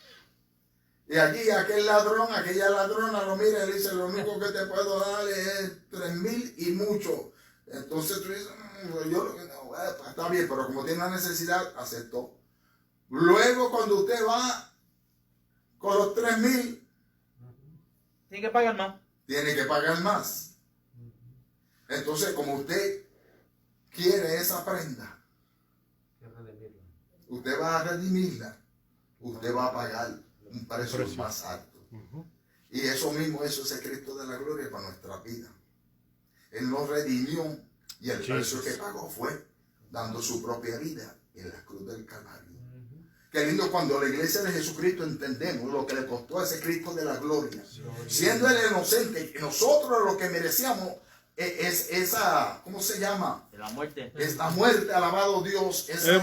Y aquí aquel ladrón, aquella ladrona lo mira y le dice, lo único que te puedo dar es 3,000 y mucho. Entonces tú dices, está bien, pero como tiene una necesidad, aceptó. Luego cuando usted va con los 3,000, Tiene que pagar más. tiene que pagar más. Entonces, como usted quiere esa prenda, usted va a redimirla, usted va a pagar un precio más alto. Y eso mismo, eso es el Cristo de la gloria para nuestra vida. Él nos redimió y el precio que pagó fue dando su propia vida en la cruz del Calvario. Qué lindo cuando la iglesia de Jesucristo entendemos lo que le costó a ese Cristo de la gloria. Siendo él inocente, y nosotros lo que merecíamos es esa, ¿cómo se llama? De la muerte. Esta muerte, alabado Dios. Ese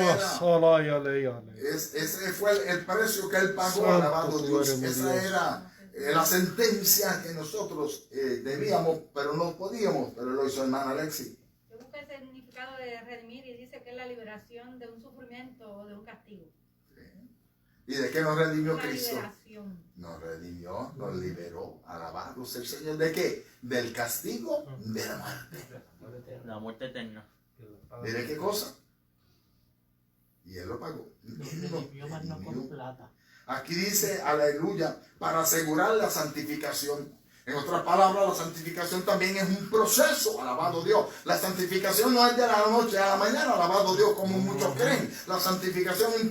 fue el precio que él pagó, Santo alabado tú Dios. eres mi Esa Dios. era la sentencia que nosotros debíamos, pero no podíamos, pero lo hizo hermana Alexi. Yo busqué el significado de redimir y dice que es la liberación de un sufrimiento o de un castigo. ¿Y de qué nos redimió Una Cristo? liberación. Nos redimió, nos liberó. Alabado sea el Señor. ¿De qué? Del castigo de la muerte. La muerte eterna. ¿Mire qué cosa? Y él lo pagó. Él nos Yo más no con redimió. plata. Aquí dice, aleluya, para asegurar la santificación. En otras palabras, la santificación también es un proceso, alabado Dios. La santificación no es de la noche a la mañana, alabado Dios, como muchos creen. La santificación es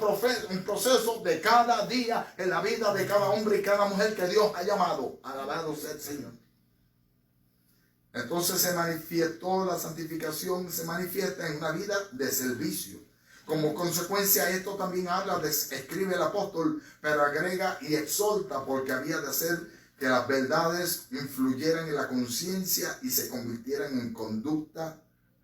un proceso de cada día en la vida de cada hombre y cada mujer que Dios ha llamado. Alabado sea el Señor. Entonces se manifestó la santificación, se manifiesta en una vida de servicio. Como consecuencia, esto también escribe el apóstol, pero agrega y exhorta, porque había de hacer que las verdades influyeran en la conciencia y se convirtieran en conducta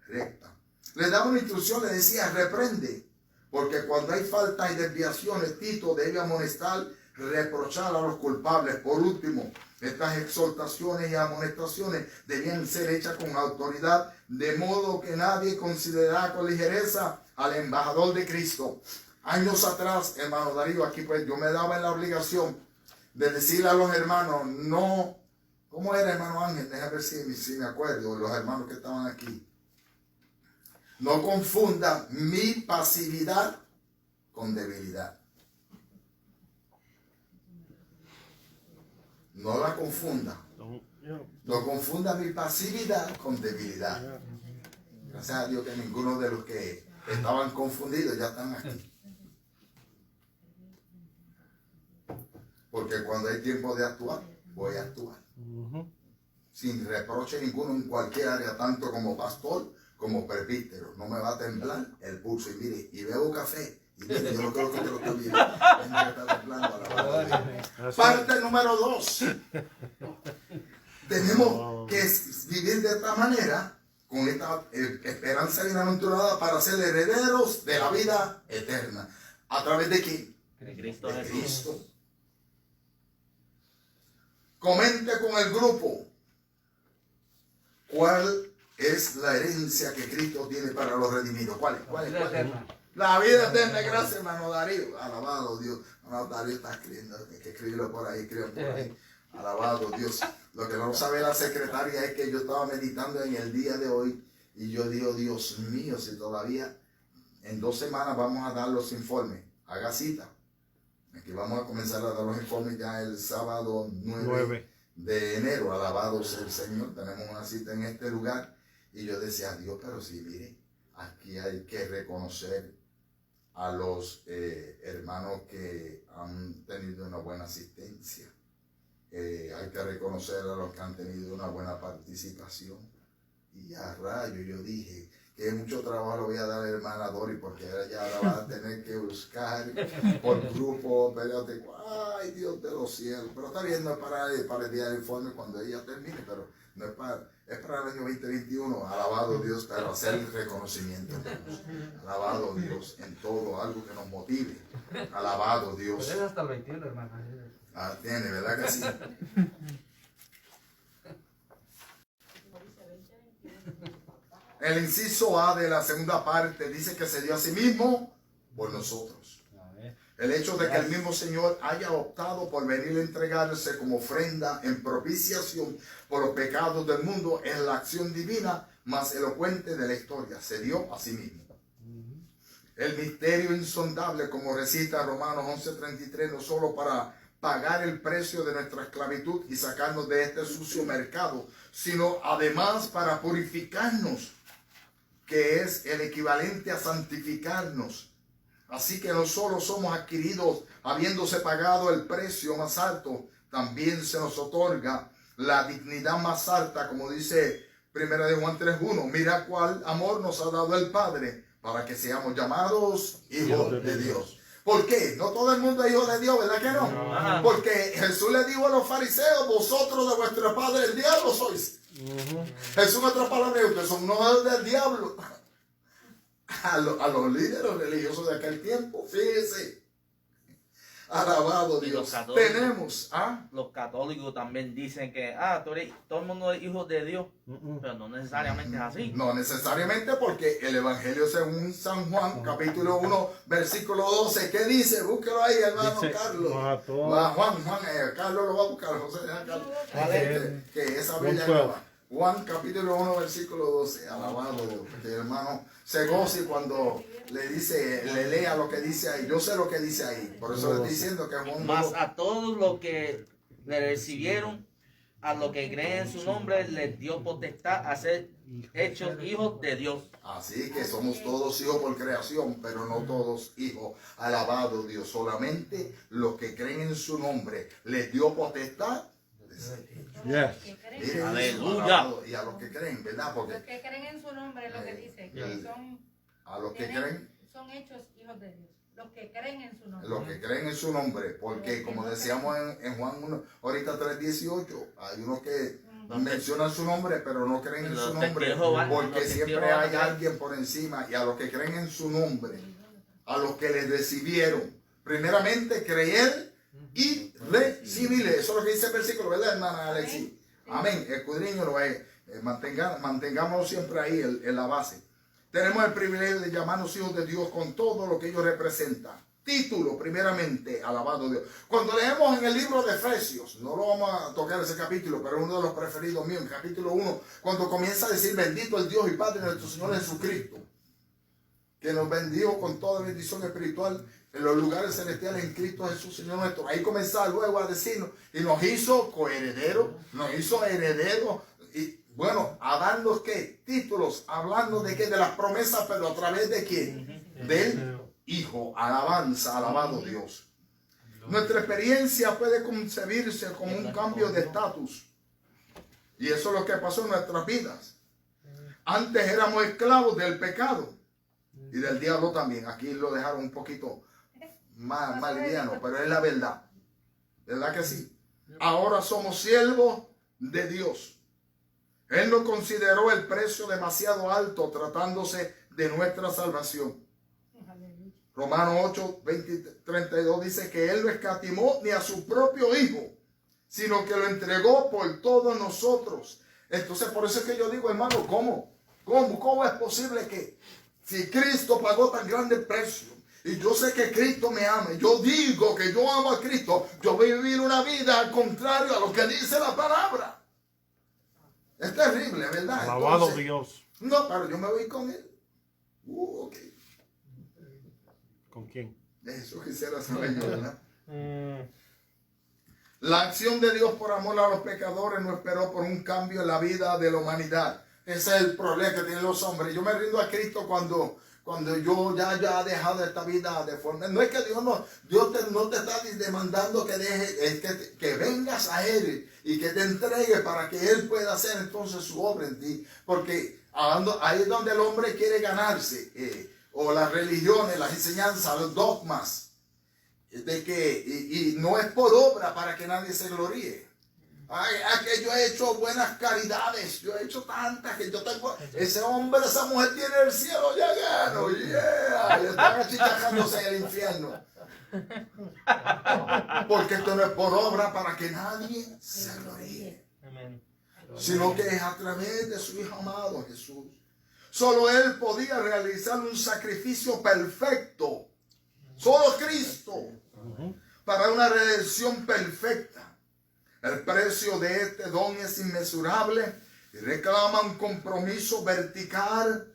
recta. Le daba una instrucción, le decía, reprende, porque cuando hay faltas y desviaciones, Tito debe amonestar, reprochar a los culpables. Por último, estas exhortaciones y amonestaciones debían ser hechas con autoridad, de modo que nadie considerara con ligereza al embajador de Cristo. Años atrás, hermano Darío, aquí pues yo me daba en la obligación de decirle a los hermanos, no, ¿cómo era, hermano Ángel? Déjame ver si me acuerdo, los hermanos que estaban aquí. No confundan mi pasividad con debilidad. No la confunda. No confunda mi pasividad con debilidad. Gracias a Dios que ninguno de los que estaban confundidos ya están aquí. Porque cuando hay tiempo de actuar, voy a actuar. Sin reproche ninguno en cualquier área, tanto como pastor como presbítero, no me va a temblar el pulso. Y mire, y bebo café. Y mire, yo no creo que usted lo está viendo. Tengo que estar temblando, alabado a Dios. Parte número 2. Tenemos que vivir de esta manera, con esta esperanza bienaventurada, para ser herederos de la vida eterna. ¿A través de quién? De Cristo De Jesús. Cristo. Comente con el grupo cuál es la herencia que Cristo tiene para los redimidos. ¿Cuál es? Vida eterna. La vida eterna. Gracias, hermano Darío. Alabado Dios. Hermano Darío está escribiendo. Hay que escribirlo por ahí. Escriban por ahí. Alabado Dios. Lo que no sabe la secretaria es que yo estaba meditando en el día de hoy y yo digo, Dios mío, si todavía en 2 semanas vamos a dar los informes. Haga cita. Aquí vamos a comenzar a dar los informes ya el sábado 9 de enero. Alabado sea el Señor. Tenemos una cita en este lugar. Y yo decía, Dios, pero sí, mire, aquí hay que reconocer a los hermanos que han tenido una buena asistencia. Hay que reconocer a los que han tenido una buena participación. Y a rayo yo dije que mucho trabajo le voy a dar a la hermana Dori, porque ella la va a tener que buscar por grupo periódico. Ay, Dios de los cielos. Pero está bien, no es para el día del informe cuando ella termine, pero no es para el año 2021. Alabado Dios, para hacer el reconocimiento. Alabado Dios en todo, algo que nos motive. Alabado Dios. Pero es hasta el 21, hermana. Ah, tiene, ¿verdad que sí? El inciso A de la segunda parte dice que se dio a sí mismo por nosotros. El hecho de que el mismo Señor haya optado por venir a entregarse como ofrenda en propiciación por los pecados del mundo es la acción divina más elocuente de la historia. Se dio a sí mismo. El misterio insondable, como recita Romanos 11:33, no solo para pagar el precio de nuestra esclavitud y sacarnos de este sucio mercado, sino además para purificarnos, que es el equivalente a santificarnos. Así que no solo somos adquiridos habiéndose pagado el precio más alto, también se nos otorga la dignidad más alta, como dice 1 de Juan 3:1. Mira cuál amor nos ha dado el Padre para que seamos llamados hijos de Dios. ¿Por qué? No todo el mundo es hijo de Dios, ¿verdad que no? Porque Jesús le dijo a los fariseos, vosotros de vuestro padre el diablo sois. Jesús, en otras palabras, ustedes son hijos del diablo. A los líderes religiosos de aquel tiempo, fíjese. Alabado Dios. Tenemos, Los católicos también dicen que todo el mundo es hijo de Dios, pero no necesariamente es así. No necesariamente, porque el Evangelio según San Juan, capítulo 1, versículo 12, ¿qué dice? Búsquelo ahí, hermano Carlos. Juan, Carlos lo va a buscar, José, Carlos. Que esa Biblia nueva. Juan capítulo 1, versículo 12. Alabado Dios. Que hermano se goce cuando le lea lo que dice ahí. Yo sé lo que dice ahí. Por eso le estoy diciendo que Juan. Mas a todos los que le recibieron, a los que creen en su nombre, les dio potestad a ser hechos hijos de Dios. Así que somos todos hijos por creación, pero no todos hijos. Alabado Dios. Solamente los que creen en su nombre les dio potestad. Miren, Aleluya. Y a los que creen, ¿verdad? Porque los que creen en su nombre es lo que dice, que son, a los que creen, son hechos hijos de Dios. Los que creen en su nombre. los que creen en su nombre, porque como decíamos en Juan 1, ahorita 3:18, hay unos que mencionan su nombre, pero no creen en su nombre, porque siempre hay alguien por encima. Y a los que creen en su nombre, a los que les recibieron, primeramente creer y recibir. Eso es lo que dice el versículo, ¿verdad, hermana Alexis? Amén. Escudriño mantengámoslo siempre ahí en la base. Tenemos el privilegio de llamarnos hijos de Dios con todo lo que ellos representan. Título, primeramente, alabado Dios. Cuando leemos en el libro de Efesios, no lo vamos a tocar ese capítulo, pero es uno de los preferidos míos, en capítulo 1, cuando comienza a decir, bendito el Dios y Padre de nuestro Señor Jesucristo, que nos bendijo con toda bendición espiritual en los lugares celestiales en Cristo Jesús, Señor nuestro. Ahí comenzaba luego a decirnos, y nos hizo coherederos, nos hizo herederos, y bueno, a darnos ¿qué? Títulos, hablando de qué, de las promesas, pero a través de quién, del Hijo. Alabanza, alabado Dios. Nuestra experiencia puede concebirse como un cambio de estatus, y eso es lo que pasó en nuestras vidas. Antes éramos esclavos del pecado y del diablo también. Aquí lo dejaron un poquito más liviano, pero es la verdad. ¿Verdad que sí? Ahora somos siervos de Dios. Él nos consideró el precio demasiado alto tratándose de nuestra salvación. Romanos 8, 32 dice que Él no escatimó ni a su propio Hijo, sino que lo entregó por todos nosotros. Entonces, por eso es que yo digo, hermano, ¿cómo es posible que si Cristo pagó tan grande precio y yo sé que Cristo me ama, yo digo que yo amo a Cristo, yo voy a vivir una vida al contrario a lo que dice la palabra? Es terrible, ¿verdad? Alabado Entonces, Dios. no, pero yo me voy con Él. Ok. ¿Con quién? Eso quisiera saber yo, ¿verdad? La acción de Dios por amor a los pecadores no esperó por un cambio en la vida de la humanidad. Ese es el problema que tienen los hombres. Yo me rindo a Cristo cuando yo ya he dejado esta vida de forma. No es que Dios no te está demandando que deje, que vengas a Él y que te entregue para que Él pueda hacer entonces su obra en ti. Porque ahí es donde el hombre quiere ganarse. O las religiones, las enseñanzas, los dogmas. De que, y no es por obra para que nadie se gloríe. Ay, que yo he hecho buenas caridades, yo he hecho tantas que yo tengo, ese hombre, esa mujer tiene el cielo ya gano, yeah, y están achichajándose en el infierno. Porque esto no es por obra para que nadie se gloríe, sino que es a través de su Hijo amado Jesús. Solo Él podía realizar un sacrificio perfecto, solo Cristo, para una redención perfecta. El precio de este don es inmesurable y reclama un compromiso vertical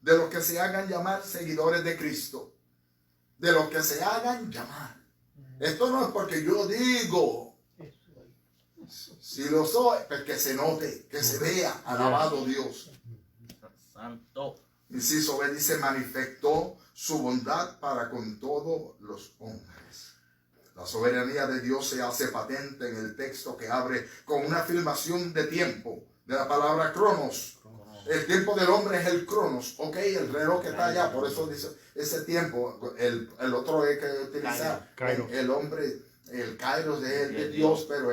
de los que se hagan llamar seguidores de Cristo. De los que se hagan llamar. Esto no es porque yo digo. Si lo soy, pues que se note, que se vea. Alabado Dios. Santo. Inciso B dice, manifestó su bondad para con todos los hombres. La soberanía de Dios se hace patente en el texto que abre con una afirmación de tiempo, de la palabra cronos. El tiempo del hombre es el cronos, ok, el reloj que está allá, por eso dice ese tiempo. El otro es que utiliza el hombre, el kairos de Dios, pero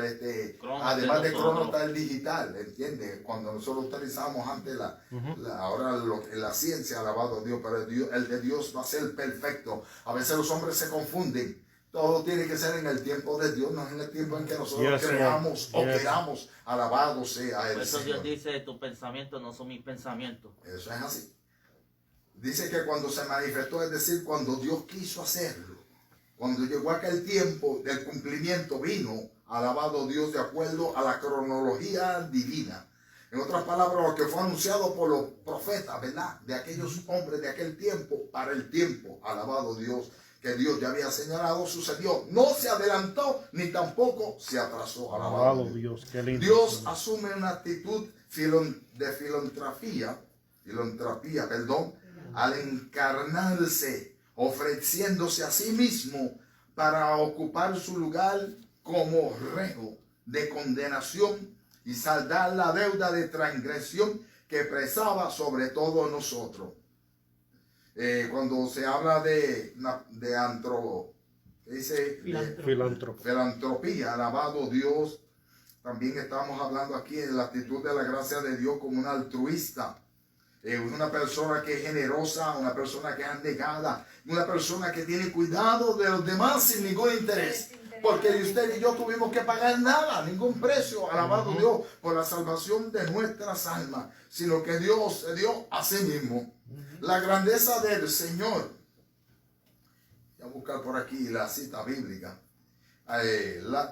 además de cronos está el digital, ¿entiendes? Cuando nosotros utilizamos antes ahora la ciencia, alabado Dios, pero el de Dios va a ser perfecto. A veces los hombres se confunden. Todo tiene que ser en el tiempo de Dios, no en el tiempo en que nosotros creamos o queramos. Alabado sea el Por eso Señor. Dios dice, tus pensamientos no son mis pensamientos. Eso es así. Dice que cuando se manifestó, es decir, cuando Dios quiso hacerlo, cuando llegó aquel tiempo del cumplimiento, vino, alabado Dios, de acuerdo a la cronología divina. En otras palabras, lo que fue anunciado por los profetas, ¿verdad? De aquellos hombres de aquel tiempo, para el tiempo, alabado Dios, que Dios ya había señalado, sucedió. No se adelantó ni tampoco se atrasó. Alabado Dios. Qué lindo. Dios asume una actitud de filantropía, al encarnarse, ofreciéndose a sí mismo para ocupar su lugar como reo de condenación y saldar la deuda de transgresión que pesaba sobre todos nosotros. Cuando se habla de filantropía, alabado Dios, también estamos hablando aquí de la actitud de la gracia de Dios como un altruista, una persona que es generosa, una persona que es abnegada, una persona que tiene cuidado de los demás sin ningún interés. Porque usted y yo tuvimos que pagar nada, ningún precio, alabado Dios, por la salvación de nuestras almas, sino que Dios se dio a sí mismo. La grandeza del Señor. Voy a buscar por aquí la cita bíblica.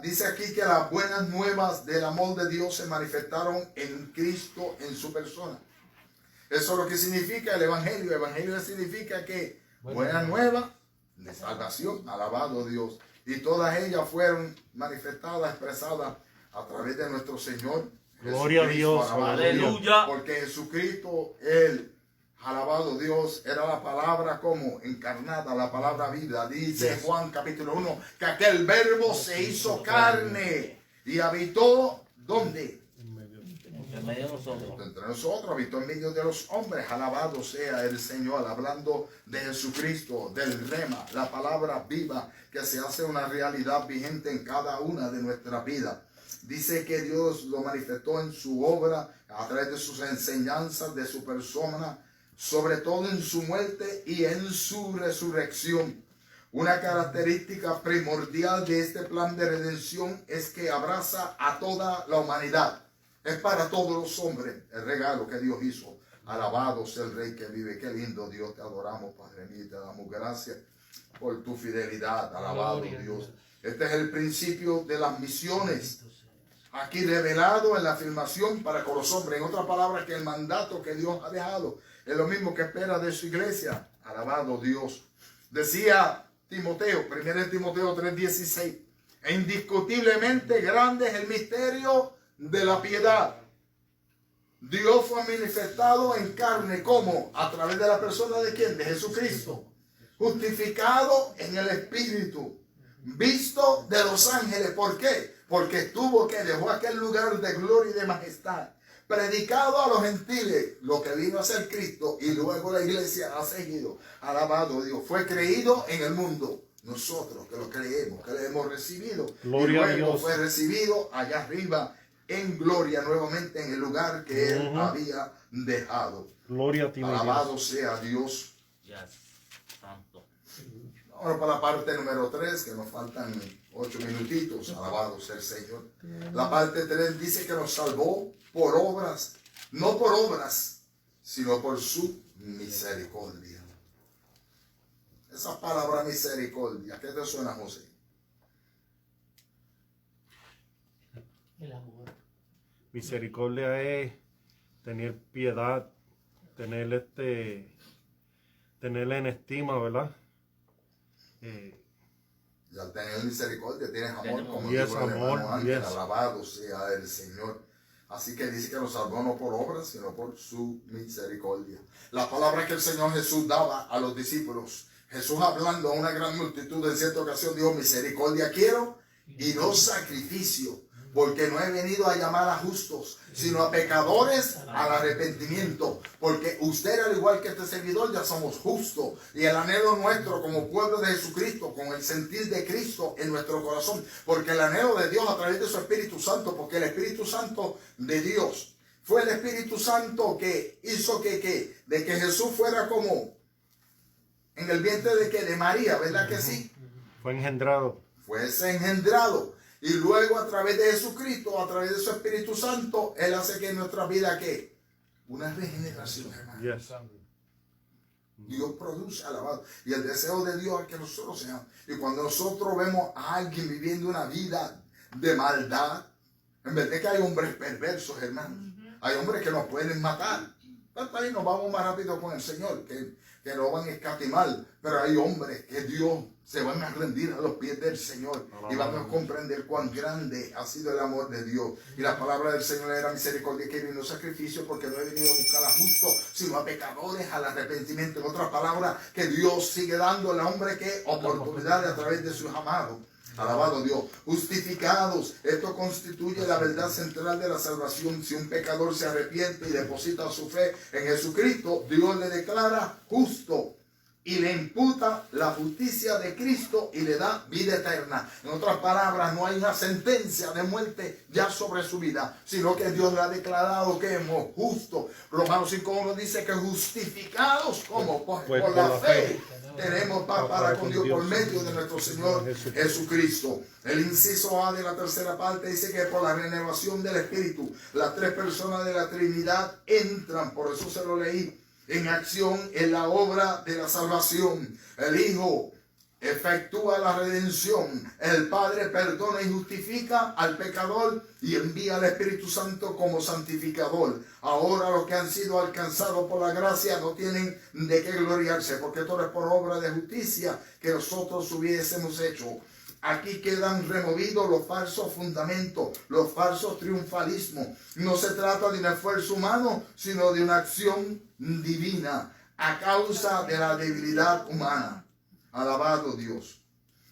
Dice aquí que las buenas nuevas del amor de Dios se manifestaron en Cristo, en su persona. Eso es lo que significa el Evangelio. El Evangelio significa que buena nueva de salvación, alabado Dios. Y todas ellas fueron manifestadas, expresadas a través de nuestro Señor. Gloria a Dios, aleluya. Porque Jesucristo, Él, alabado Dios, era la palabra como encarnada, la palabra vida. Dice Juan capítulo 1, que aquel verbo se hizo carne y habitó, ¿dónde? En medio de nosotros. Entre nosotros, habitó en medio de los hombres. Alabado sea el Señor, hablando de Jesucristo, del rema, la palabra viva que se hace una realidad vigente en cada una de nuestras vidas. Dice que Dios lo manifestó en su obra, a través de sus enseñanzas, de su persona, sobre todo en su muerte y en su resurrección. Una característica primordial de este plan de redención es que abraza a toda la humanidad. Es para todos los hombres el regalo que Dios hizo. Alabado sea el Rey que vive. Qué lindo Dios, te adoramos, Padre mío, y te damos gracias por tu fidelidad. Alabado Dios. Este es el principio de las misiones. Aquí revelado en la afirmación para con los hombres. En otras palabras, que el mandato que Dios ha dejado es lo mismo que espera de su iglesia. Alabado Dios. Decía Timoteo, 1 Timoteo 3:16, e indiscutiblemente grande es el misterio de la piedad. Dios fue manifestado en carne, ¿cómo? A través de la persona de ¿quién? De Jesucristo. Justificado en el Espíritu. Visto de los ángeles. ¿Por qué? Porque dejó aquel lugar de gloria y de majestad. Predicado a los gentiles, lo que vino a ser Cristo, y luego la iglesia ha seguido. Alabado Dios. Fue creído en el mundo. Nosotros que lo creemos, que le hemos recibido. Gloria y a luego Dios. fue recibido allá arriba en gloria nuevamente en el lugar que él había dejado. Gloria a ti, mi Alabado Dios. sea Dios. Yes. Santo. Ahora para la parte número 3, que nos faltan 8 minutitos. Alabado sea el Señor. La parte 3 dice que nos salvó por obras, no por obras, sino por su misericordia. Esa palabra misericordia, ¿qué te suena, José? El amor. Misericordia es tener piedad, tener tenerle en estima, ¿verdad? Y al tener misericordia tienes amor, Tenemos. como Yes, dijo el amor, hermano Ángel, yes. alabado sea el Señor. Así que dice que nos salvó no por obras, sino por su misericordia. La palabra que el Señor Jesús daba a los discípulos. Jesús, hablando a una gran multitud, en cierta ocasión dijo: misericordia quiero y no sacrificio, porque no he venido a llamar a justos, sino a pecadores al arrepentimiento. Porque usted, al igual que este servidor, ya somos justos. Y el anhelo nuestro como pueblo de Jesucristo, con el sentir de Cristo en nuestro corazón, porque el anhelo de Dios a través de su Espíritu Santo, porque el Espíritu Santo de Dios fue el Espíritu Santo que hizo de que Jesús fuera como en el vientre de María, ¿verdad que sí? Fue engendrado. Fuese engendrado. Y luego a través de Jesucristo, a través de su Espíritu Santo, Él hace que en nuestra vida, ¿qué? Una regeneración, hermano. Yes. Dios produce alabado. Y el deseo de Dios es que nosotros seamos. Y cuando nosotros vemos a alguien viviendo una vida de maldad, en vez de que hay hombres perversos, hermanos. Hay hombres que nos pueden matar. Para ahí nos vamos más rápido con el Señor, que no van a escatimar. Pero hay hombres que Dios se van a rendir a los pies del Señor y van a comprender cuán grande ha sido el amor de Dios. Y la palabra del Señor era misericordia, que vino sacrificio, porque no he venido a buscar a justos, sino a pecadores al arrepentimiento. En otras palabras, que Dios sigue dando al hombre que oportunidades a través de sus amados. Alabado Dios. Justificados. Esto constituye la verdad central de la salvación. Si un pecador se arrepiente y deposita su fe en Jesucristo, Dios le declara justo y le imputa la justicia de Cristo y le da vida eterna. En otras palabras, no hay una sentencia de muerte ya sobre su vida, sino que Dios le ha declarado que es justo. Romanos 5:1 dice que justificados como Pues por la fe tenemos paz para con Dios por medio de nuestro Señor Jesucristo. El inciso A de la tercera parte dice que por la renovación del Espíritu, las tres personas de la Trinidad entran, por eso se lo leí, en acción en la obra de la salvación. El Hijo efectúa la redención. El Padre perdona y justifica al pecador y envía al Espíritu Santo como santificador. Ahora los que han sido alcanzados por la gracia no tienen de qué gloriarse, porque todo es por obra de justicia que nosotros hubiésemos hecho. Aquí quedan removidos los falsos fundamentos, los falsos triunfalismos. No se trata de un esfuerzo humano, sino de una acción divina a causa de la debilidad humana. Alabado Dios.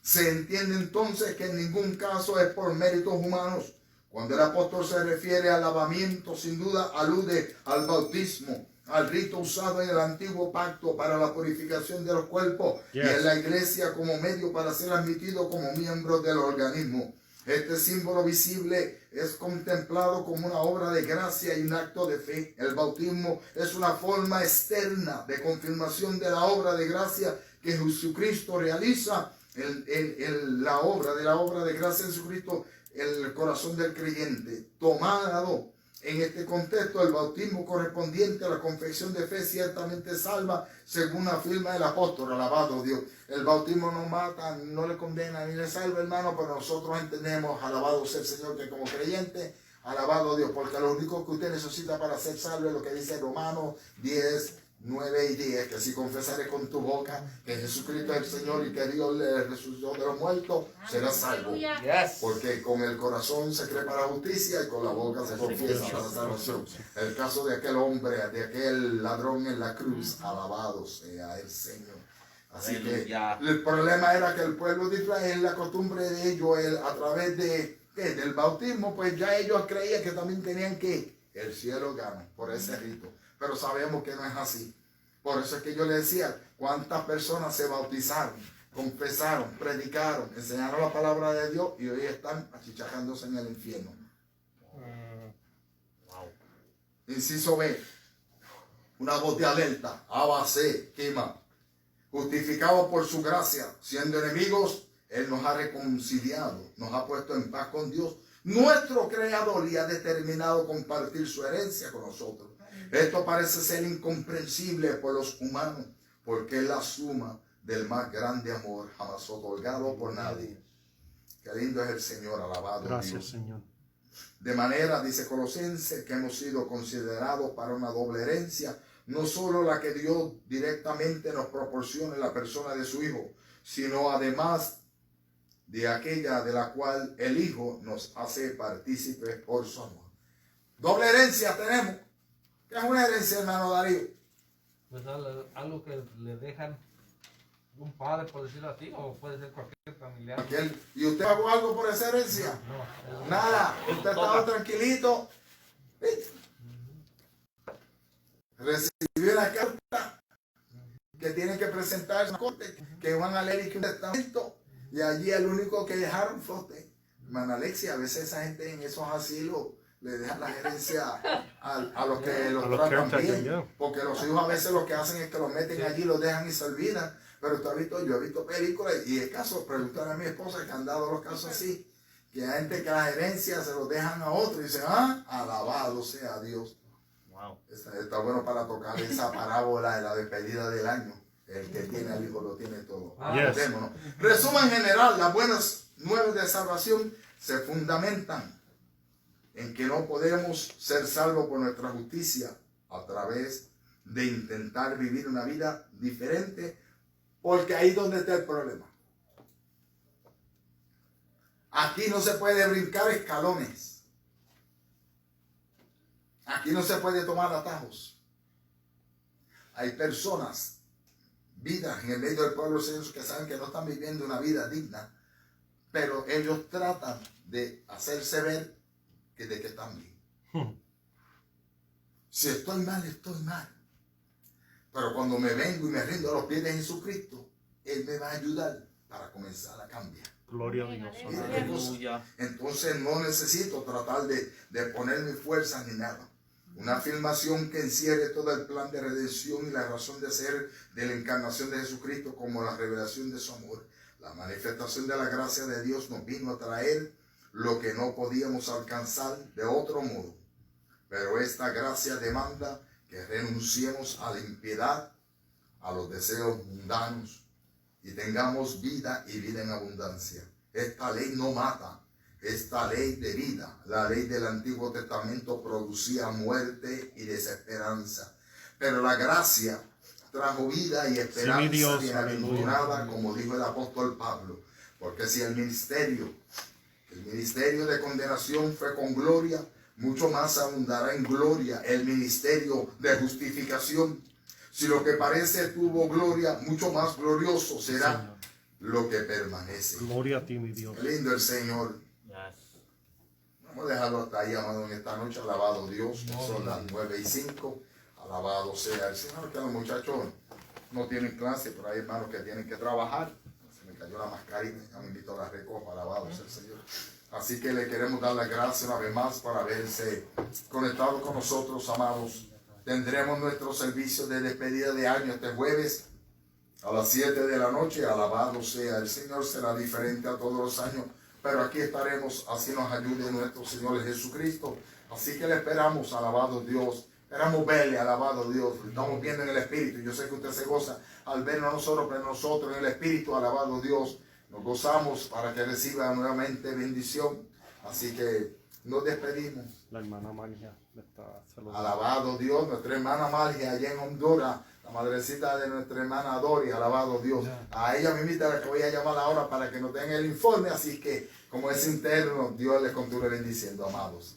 Se entiende entonces que en ningún caso es por méritos humanos Cuando el apóstol se refiere al lavamiento, sin duda alude al bautismo, al rito usado en el antiguo pacto para la purificación de los cuerpos y en la iglesia como medio para ser admitido como miembro del organismo. Este símbolo visible es contemplado como una obra de gracia y un acto de fe. El bautismo es una forma externa de confirmación de la obra de gracia que Jesucristo realiza la obra de gracia de Jesucristo en el corazón del creyente. Tomado en este contexto, el bautismo correspondiente a la confesión de fe ciertamente salva, según afirma el apóstol. Alabado Dios. El bautismo no mata, no le condena ni le salva, hermano, pero nosotros entendemos, alabado sea el Señor, que como creyente, alabado Dios, porque lo único que usted necesita para ser salvo es lo que dice Romanos 10, 9 y 10, que si confesaré con tu boca que Jesucristo es el Señor y que Dios le resucitó de los muertos, serás salvo. Yes. Porque con el corazón se cree para la justicia y con la boca se confiesa para la salvación. El caso de aquel hombre, de aquel ladrón en la cruz, alabado sea el Señor. Así que el problema era que el pueblo de Israel, la costumbre de ellos, a través del bautismo, pues ya ellos creían que también tenían que el cielo gana por ese rito. Pero sabemos que no es así. Por eso es que yo le decía, cuántas personas se bautizaron, confesaron, predicaron, enseñaron la palabra de Dios y hoy están achichajándose en el infierno. Inciso B, una voz de alerta, ABC, quema. Justificados por su gracia, siendo enemigos, Él nos ha reconciliado, nos ha puesto en paz con Dios, nuestro Creador, y ha determinado compartir su herencia con nosotros. Esto parece ser incomprensible por los humanos, porque es la suma del más grande amor jamás otorgado por nadie. Qué lindo es el Señor, alabado Gracias, Dios. Señor. De manera, dice Colosenses, que hemos sido considerados para una doble herencia, no solo la que Dios directamente nos proporciona en la persona de su Hijo, sino además de aquella de la cual el Hijo nos hace partícipes por su amor. Doble herencia tenemos. ¿Qué es una herencia, hermano Darío? Pues algo que le dejan un padre, por decirlo así, o puede ser cualquier familiar. ¿Y usted pagó algo por esa herencia? No, Nada. Usted estaba tranquilito. Recibió una carta que tienen que presentar una corte, que van a leer un testamento, y allí el único que dejaron fue usted. Hermana Alexia, a veces esa gente en esos asilos le dejan la herencia a los que los tratan bien, porque los hijos a veces lo que hacen es que los meten allí, los dejan y se olvidan. Pero tú has visto, yo he visto películas y el caso, preguntar a mi esposa que han dado los casos así, que hay gente que las herencias se los dejan a otro y dicen, alabado sea Dios. Wow. Está bueno para tocar esa parábola de la despedida del año. El que tiene al hijo lo tiene todo. Yes. Resumen general, las buenas nuevas de salvación se fundamentan en que no podemos ser salvos por nuestra justicia a través de intentar vivir una vida diferente, porque ahí es donde está el problema. Aquí no se puede brincar escalones. Aquí no se puede tomar atajos. Hay personas, vidas en el medio del pueblo de Dios, que saben que no están viviendo una vida digna, pero ellos tratan de hacerse ver de que están bien. Si estoy mal, estoy mal. Pero cuando me vengo y me rindo a los pies de Jesucristo, Él me va a ayudar para comenzar a cambiar. Gloria a Dios. Aleluya. Entonces no necesito tratar de poner mis fuerzas ni nada. Una afirmación que encierre todo el plan de redención y la razón de ser de la encarnación de Jesucristo como la revelación de su amor. La manifestación de la gracia de Dios nos vino a traer lo que no podíamos alcanzar de otro modo. Pero esta gracia demanda que renunciemos a la impiedad, a los deseos mundanos y tengamos vida y vida en abundancia. Esta ley no mata, esta ley de vida. La ley del Antiguo Testamento producía muerte y desesperanza, pero la gracia trajo vida y esperanza, sí, Dios, bienaventurada, como dijo el apóstol Pablo. Porque si el ministerio de condenación fue con gloria, mucho más abundará en gloria el ministerio de justificación. Si lo que parece tuvo gloria, mucho más glorioso será, Señor, lo que permanece. Gloria a ti, mi Dios. Qué lindo el Señor. Yes. Vamos a dejarlo hasta ahí, amado, en esta noche. Alabado Dios. Son las 9:05. Alabado sea el Señor. Que los muchachos no tienen clase, pero hay hermanos que tienen que trabajar. Se me cayó la mascarilla. Ya me invito a la recoja. Alabado sea el Señor. Así que le queremos dar las gracias una vez más por haberse conectado con nosotros, amados. Tendremos nuestro servicio de despedida de año este jueves a las 7 de la noche. Alabado sea el Señor. Será diferente a todos los años, pero aquí estaremos, así nos ayude nuestro Señor Jesucristo. Así que le esperamos, alabado Dios. Esperamos verle, alabado Dios. Lo estamos viendo en el Espíritu. Yo sé que usted se goza al vernos a nosotros, pero nosotros en el Espíritu, alabado Dios, nos gozamos para que reciba nuevamente bendición. Así que nos despedimos. La hermana Magia le está saludando. Alabado Dios, nuestra hermana Magia allá en Honduras, la madrecita de nuestra hermana Dori, alabado Dios. A ella me invita a la que voy a llamar ahora para que nos den el informe. Así que, como es interno, Dios les continúe bendiciendo, amados.